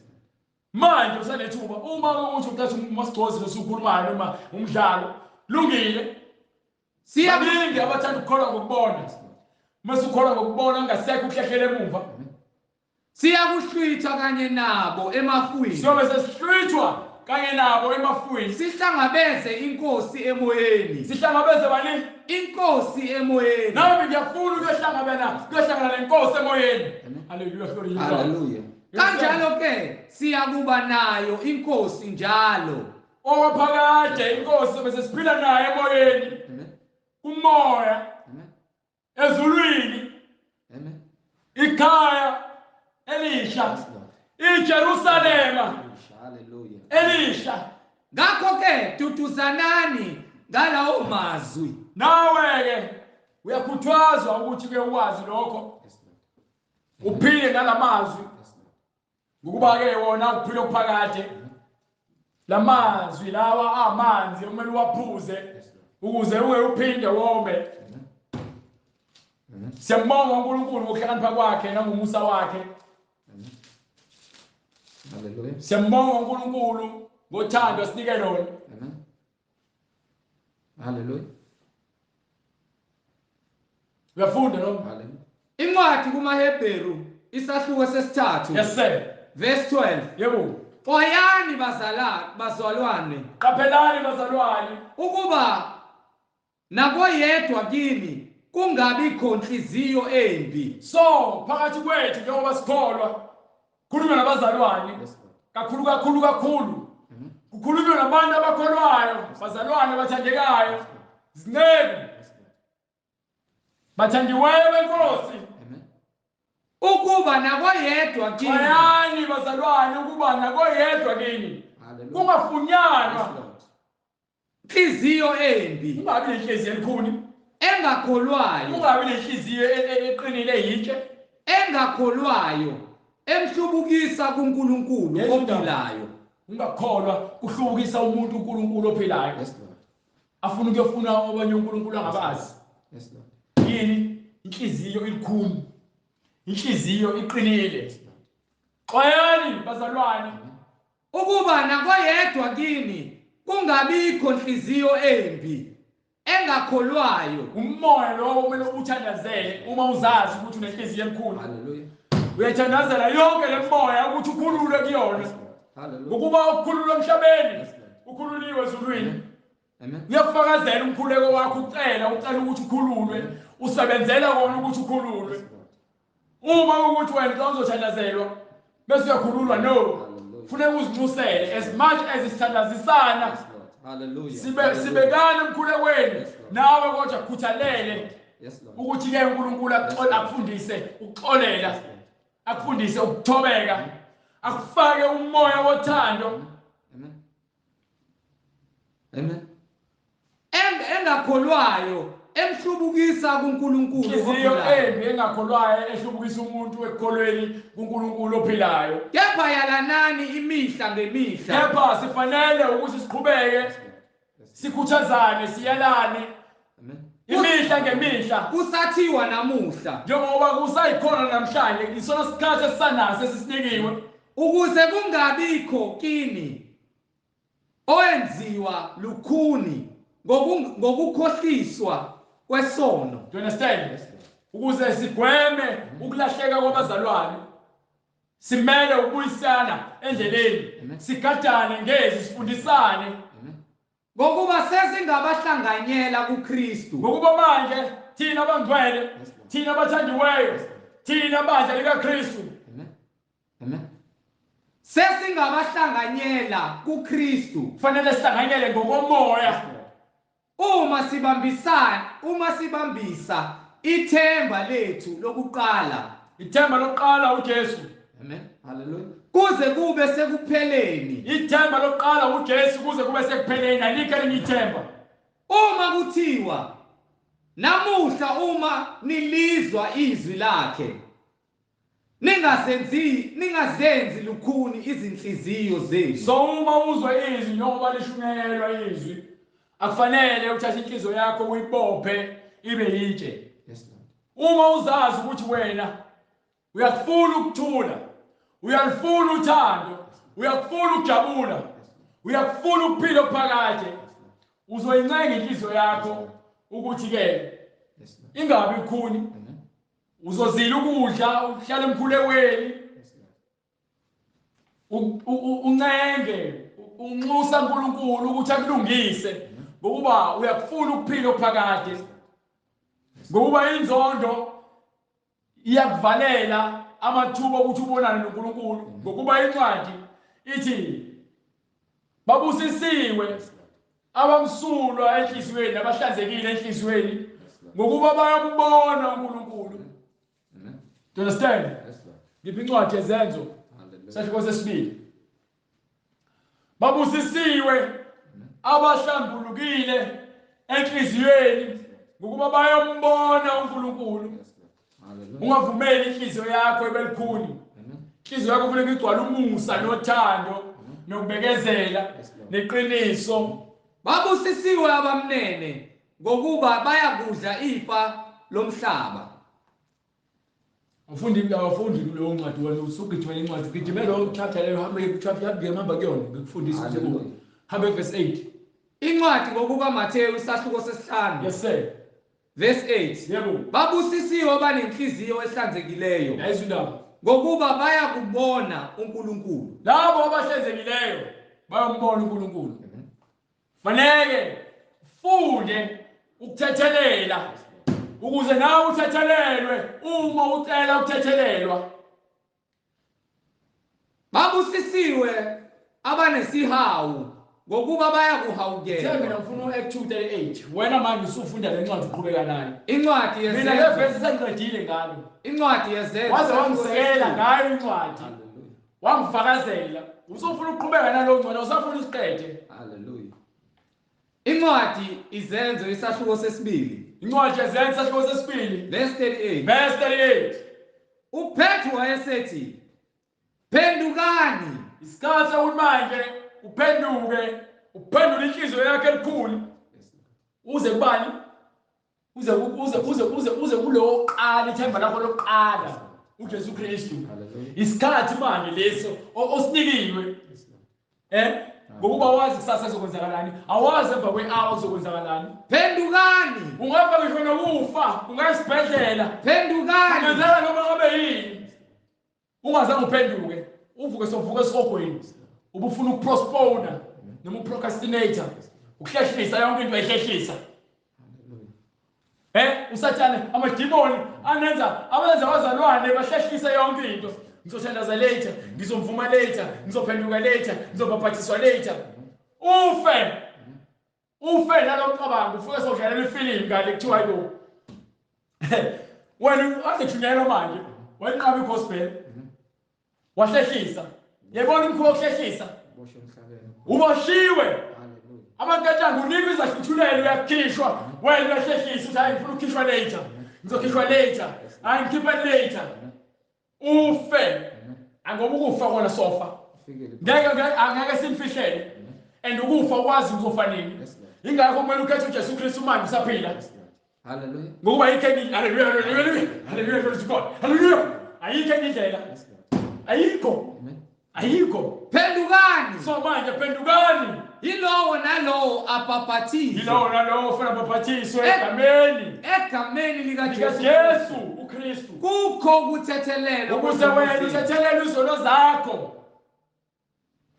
Manje usanethuba uma uthi uthatha uMasigcozi losukhulumayo noma umdlalo lungile. Siyaningi abathanda ukukholwa ngokubona. Yes, Lord. Mase ukholwa ngokubona ungasekho ukuhlehlela emuva. Siyakuhlwitha kanye nabo emafwini. Siyobe sesihlwithwa kanye nabo emafwini. Sihlangabeze inkosi emoyeni. Sihlangabeze bani? Inkosi emoyeni. Nami ngiyafuna kuyohlangana nenkosi emoyeni. Hallelujah, glory to God. Hallelujah. Kanjalo ke siyakuba nayo inkosi njalo. Owaphakade inkosi bese siphila naye emoyeni. Amen. Umoya Amen. ezulwini Amen. ikhaya elisha Yes, Lord. iJerusalema Hallelujah. elisha. Ngakho ke tutuzanani ngalawo mazwi. Nawe ke uyakhuthazwa ukuthi ke uwazi lokho Yes, Lord. uphile ngalamazwi Yes, Lord. ngokuba ke wona uphile okuphakade. Lamazwi lawa amanzi umele uwaphuze Yes, Lord. ukuze uphinde wome. Amen. Amen. Siyambonga uNkulunkulu ngokuhlakanipha kwakhe nangomusa wakhe. Amen. Hallelujah. Siyambonga uNkulunkulu ngothando asinike lona. Amen. Hallelujah. Uyafunda lo? Hallelujah. Incwadi kumaHebheru isahluko sesithathu. Yes sir. Verse 12. Yebo. Xwayani bazalwane Qaphelani bazalwane ukuba nakoyedwa kini kungabi khonhliziyo embi. So phakathi kwethu njengoba sikholwa khulunywa nabazalwane. Yes, Lord. Kakhulu kukhulunywa nabantu abakholwayo bazalwane abathandekayo zinceku bathandiweyo benkosi. Amen. Ukuba nakoyedwa kini. Xwayani bazalwane ukuba nakoyedwa kini Hallelujah. kungafunyanwa Yes, Lord. Inhliziyo embi ungabi nenhliziyo elikhuni, engakholwayo ungabi nenhliziyo eqinile yintshe, engakholwayo emhlubukisa kuNkulunkulu Yes, ophilayo. ungakholwa kuhlukisa umuntu uNkulunkulu ophilayo. Yes, Lord. Afuna ukuyofuna obanye uNkulunkulu angabazi. Yes, Lord. Yini? Inhliziyo elikhuni, inhliziyo iqinile. Xwayani bazalwane ukuba nakoyedwa kini kungabikho inhliziyo embi engakholwayo. Umoya lowo kumele uthandazele uma uzazi ukuthi unenhliziyo enkulu. Hallelujah. Uyathandazela yonke le moya ukuthi ukhululwe kuyona. Hallelujah. Ngokuba ukhululwe emhlabeni, Yes, Lord. ukhululiwe ezulwini. Amen. Uyakufakazela umkhuleko wakho ucela ukuthi ukhululwe, usebenzela kona ukuthi ukhululwe. Uma ukuthi wena xa uzothandazelwa bese uyakhululwa, no. Hallelujah. Kufanele uzinyusele as much as isithandazisana. Yes, Lord. Hallelujah. Sibekana emkhulekweni Yes, Lord. nawe kodwa khuthalele Yes, Lord. ukuthi ke uNkulunkulu akufundise ukuxolela, akufundise ukuthobeka, akufake umoya wothando. Amen. Amen. Engakholwayo emhlubukisa kuNkulunkulu Inhliziyo ophilayo. embi engakholwayo ehlubukisa umuntu ekukholweni kuNkulunkulu ophilayo. Kepha yalanani imihla ngemihla. Kepha sifanele ukuthi siqhubeke sikhuthazane siyalane Amen. imihla ngemihla Kusathiwa namuhla njengoba kusayikhona namhlanje isona sikhathi esisanaso esisinikiwe ukuze kungabikho kini owenziwa lukhuni ngokukhohliswa kwesono. Do you understand? Ukuze sigweme ukulahleka kwabazalwane, simele ukubuyisana endleleni, sigadane ngezi sifundisane. Ngokuba sesingabahlanganyela kuKristu. Ngokuba manje thina abangcwele, thina abathandiweyo, thina bandla likaKristu. Amen. Sesingabahlanganyela kuKristu. Kufanele sihlanganyele ngokomoya. Uma sibambisa ithemba lethu lokuqala. Ithemba lokuqala uJesu. Amen. Hallelujah. Kuze kube sekupheleni. Ithemba lokuqala uJesu kuze kube sekupheleni, alikho elinye ithemba. Uma kuthiwa namuhla uma nilizwa izwi lakhe ningazenzi lukhuni izinhliziyo zenu. So uma uzwa izwi noma lishunyayelwa izwi, akufanele uthathe inhliziyo yakho uyibophe ibe yitshe. Yes, Lord. Uma uzazi ukuthi wena uyakufuna ukuthula, uyalufuna uthando, uyakufuna ukujabula, uyakufuna ukuphila okuphakade, uzoyincenga inhliziyo yakho ukuthi ke ingabi ikhuni. Uzozila ukudla, uhlale emkhulekweni, uncenge, unxusa uNkulunkulu ukuthi akulungise ngokuba uyakufuna ukuphila okuphakade. Ngokuba inzondo iyakuvalela amathuba ukuthi ubonane noNkulunkulu. Ngokuba incwadi ithi babusisiwe abamsulwa enhliziyweni, abahlanzekile enhliziyweni ngokuba bayambona uNkulunkulu. Do you understand? Ngiphi incwadi yezenzo sahluko sesibili. Babusisiwe abahlambulukile enhliziyweni ngokuba bayambona uNkulunkulu. Ungavumeli inhliziyo yakho ibe likhuni. Inhliziyo yakho kufanele igcwale umusa nothando nokubekezela neqiniso. Babusisiwe abamnene ngokuba bayakudla ifa lomhlaba. Abafundi lo ncwadi wena usugijimela incwadi, gijimela lo chapter leyo, hambe ku-chapter ngihamba kuyona ngikufundisa ukuthi hambe verse 8. Incwadi ngokuka Mateyu isahluko sesihlanu. Yes sir. Verse 8. Yebo. Babusisiwe abanenhliziyo ehlanzekileyo Yayizindaba. ngokuba bayakubona uNkulunkulu. Labo abahlanzekileyo bayambona uNkulunkulu. Fanele ufunde ukuthethelela ukuze nawe uthethelelwe uma ucela ukuthethelelwa. Babusisiwe abanesihawu ngokuba bayakuhawukela. Mina ngifuna u-Act 2:38. Wena manje usufunda le ncwadi uqhubeka nayo. Incwadi Mina le verse sengiqedile ngalo. Incwadi yezenzo. Waze wangisekela ngayo incwadi. Wangifakazela. Usufuna ukuqhubeka nalo ncwadi, usafuna isiqede. Hallelujah. Incwadi izenzo isahluko sesibili. Incwadi yezenzo isahluko sesibili. Verse 38. Verse 38. uPetru wayesethi phendukani. Isikhathi sokuthi manje uphenduke, uphendule inhliziyo yakhe elikhulu. Uze kubani? Uze kulo qala ithemba lakho lokuqala uJesu Kristu. Isikhathi manje leso osinikiwe Ngokuba wazi kusasa kuzokwenzakalani, awazi emva kwe-hour kuzokwenzakalani. Phendukani. Ungapha ngisho nokufa, ungayisibhedlela. Phendukani. Ungenzeka noma ngabe yini. Ungazange uphenduke, uvuke sovuke esihogweni. Ubufuna ukupostpone noma uprocrastinator, ukuhlehlisa yonke into ayihlehlisa. Usathane amadimoni abenza abazalwane bahlehlisa yonke into. Ngizothandaza later, ngizomvuma later, ngizophenduka later, ngizobhaphathiswa later. Ufe nalomcabango, ufike sodlalela ifilimu ngale kuthiwa yilo. Wena asethunyelwa manje, wenqaba igospel. Wahlehlisa. Yebona imkhuba okuhlehlisa. Uboshiwe. Amakatanga unikwe izahluthulelo uyakhishwa. Wena uyahlehlisa uthi hayi ngifuna ukukhishwa later. Ngizokhishwa later. Hayi ngikhipha later. Ufe. Angoba ukufa kona sofa. Ngeke simfihlele. And ukufa ukwazi uzofa nini. Ingakho kumele ukhethe uJesu Kristu manje usaphila. Hallelujah. Ngoba ayikho enye hallelujah hallelujah hallelujah glory to God. Hallelujah. Ayikho enye indlela. Ayikho. Ayikho. Phendukani. So manje phendukani. Yilowo nalowo abhaphathizwe. Yilowo nalowo ufuna abhaphathiswe egameni likaJesu uKristu. Kukho ukuthethelelwa ukuze wena uthethelele izono zakho.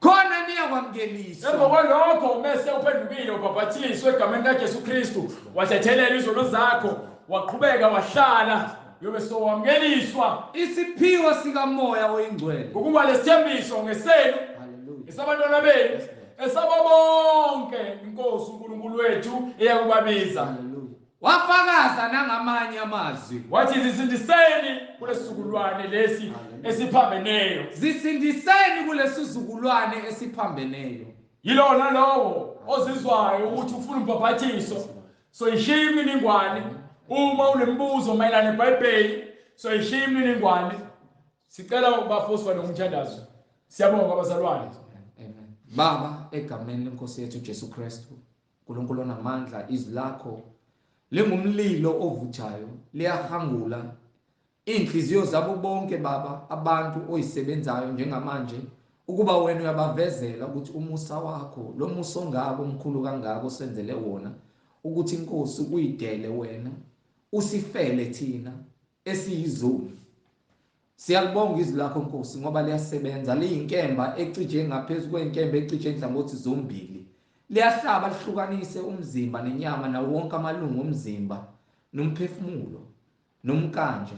Khona niyakwamukeliswa. Emva kwalokho mase uphendukile ubhaphathiswe egameni likaJesu Kristu, wathethelela izono zakho, waqhubeka wahlala, uyobe sowamukeliswa isiphiwo sikamoya oyingcwele. Ukuba lesithembiso ngesenu, esabantwana benu, esabo bonke inkosi uNkulunkulu wethu eyakubabiza. Wafakaza nangamanye amazwi wathi zisindiseni kulesizukulwane lesi esiphambeneyo. Zisindiseni kulesizukulwane esiphambeneyo. Yilo nalowo ozizwayo ukuthi ufuna umbhaphathiso, so ishiya imininingwane. Uma unembuzo mayelana neBhayibheli, so ishiya imininingwane. Sicela ubafoswa nomthandazo. Siyabonga abazalwane. Amen. Baba, egameni lenkosi yethu Jesu Kristu, uNkulunkulu onamandla, izwi lakho lingumlilo ovuthayo, liyahangula inhliziyo zabo bonke Baba, abantu oyisebenzayo njengamanje, ukuba wena uyabavezela ukuthi umusa wakho, lo musa ongako omkhulu kangako senzele wona, ukuthi inkosi uyidele wena, usifele thina esiyizulu. Siyalibonga izwi lakho Nkosi ngoba liyasebenza, liyinkemba ecije ngaphezulu kwenkemba ecije enhlangothi zombili. Liyahlaba lihlukanise umzimba nenyama nawo wonke amalungu omzimba nomphefumulo nomkanja.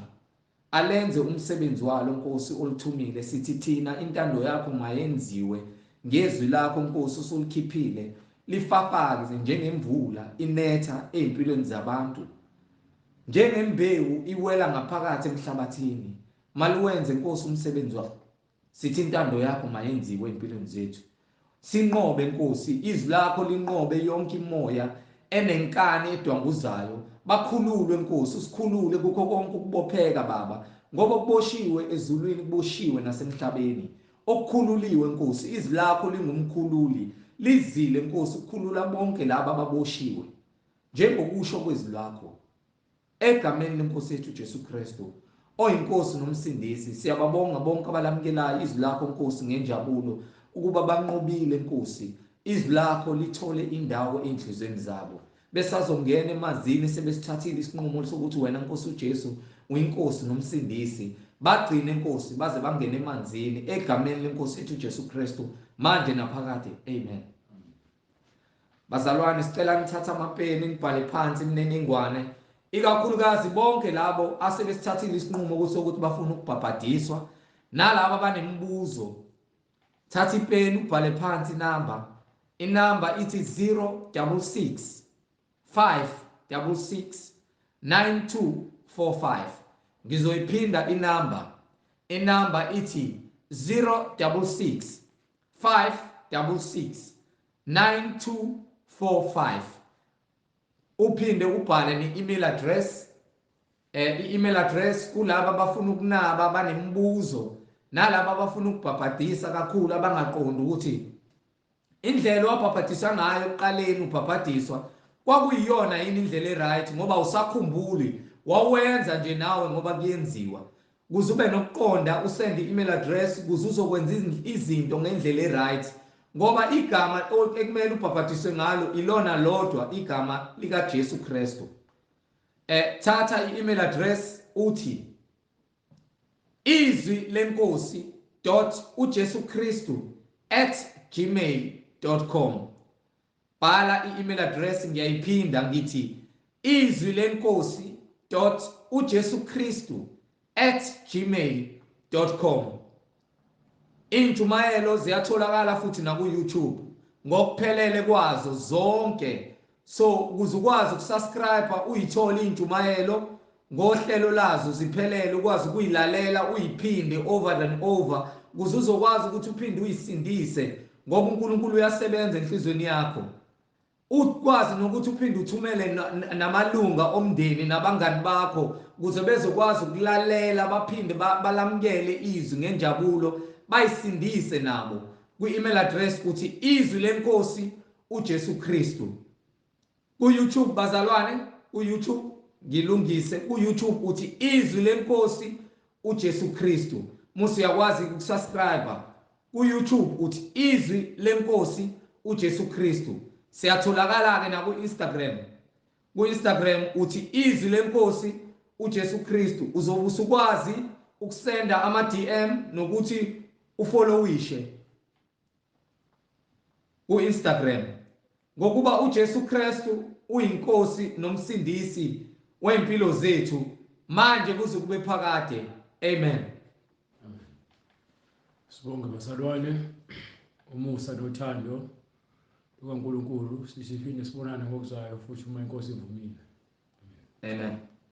Alenze umsebenzi walo Nkosi olithumile. Sithi thina intando yakho mayenziwe ngezwi lakho Nkosi usulikhiphile, lifafake njengemvula inetha empilweni zabantu, njengembewu iwela ngaphakathi emhlabathini. Maluwenze Nkosi umsebenzi wakho. Sithi intando yakho mayenziwe empilweni zethu. Sinqobe Nkosi, izwi lakho linqobe yonke imoya enenkani edwanguzayo. Bakhululwe Nkosi, usikhulule kukho konke ukubopheka Baba, ngoba kuboshiwe ezulwini, kuboshiwe nasemhlabeni. Okukhululiwe Nkosi, izwi lakho lingumkhululi, lizile Nkosi ukukhulula bonke laba ababoshiwe njengokusho kwezwi lakho. Egameni lenkosi yethu Jesu Kristu, oyinkosi nomsindisi, siyababonga bonke abalamukelayo izwi lakho Nkosi ngenjabulo, ukuba banqobile Nkosi, izwi lakho lithole indawo enhlizweni zabo. Besazongena emazini sebesithathile isinqumo sokuthi wena Nkosi uJesu uyinkosi nomsindisi, bagcine Nkosi baze bangene emanzini egameni lenkosi yethu Jesu Kristu manje naphakade. Amen. Bazalwane, sicela nithatha amapeni nibhale phansi imininingwane, ikakhulukazi bonke labo asebesithathile isinqumo sokuthi bafuna ukubhabhadiswa, nalabo abanemibuzo. Thatha ipeni ubhale phansi inamba ithi 066 566 9245. Ngizoyiphinda inamba ithi 066 566 9245. Uphinde ubhale ne-email address, i-email address kulabo abafuna ukunaba, abanemibuzo, nalabo abafuna ukubhabhadisa kakhulu, abangaqondi ukuthi indlela wabhabhadiswa ngayo ekuqaleni ubhabhadiswa kwakuyiyona yini indlela eright, ngoba usakhumbuli wawenza nje nawe ngoba kuyenziwa. Kuze ube nokuqonda usende i-email address kuze uzokwenza izinto ngendlela eright, ngoba igama ekumele ubhabhatiswe ngalo ilona lodwa, igama likaJesu Kristu. Thatha i-email address uthi izwi lenkosi .ujesukristu@gmail.com. bhala i-email address, ngiyayiphinda ngithi izwi lenkosi .ujesukristu@gmail.com. Intshumayelo ziyatholakala futhi na ku-YouTube ngokuphelele kwazo zonke, so ukuze ukwazi ukusubscribe uyithole intshumayelo ngohlelo lazo ziphelele, ukwazi ukuyilalela uyiphinde over and over ukuze uzokwazi ukuthi uphinde uyisindise, ngoba uNkulunkulu uyasebenza enhlizweni yakho. Ukwazi nokuthi uphinde uthumele namalunga omndeni nabangani bakho ukuze bezokwazi ukulalela, baphinde balamukele izwi ngenjabulo, bayisindise nabo. Kwi-email address uthi izwi lenkosi uJesu Kristu. Ku-YouTube bazalwane, ku-YouTube ngilungise, ku-YouTube uthi izwi lenkosi uJesu Kristu. Musi uyakwazi ukusubscribe. Ku-YouTube uthi izwi lenkosi uJesu Kristu. Siyatholakala ke na ku-Instagram. Ku-Instagram uthi izwi lenkosi uJesu Kristu. Uzobe usukwazi ukusenda ama-DM nokuthi ufollowishe ku-Instagram, ngokuba uJesu Kristu uyinkosi nomsindisi wempilo zethu manje kuze kube phakade. Amen. Sibonge bazalwane, umusa nothando likaNkulunkulu, siphinde sibonane ngokuzayo futhi uma inkosi ivumile. Amen.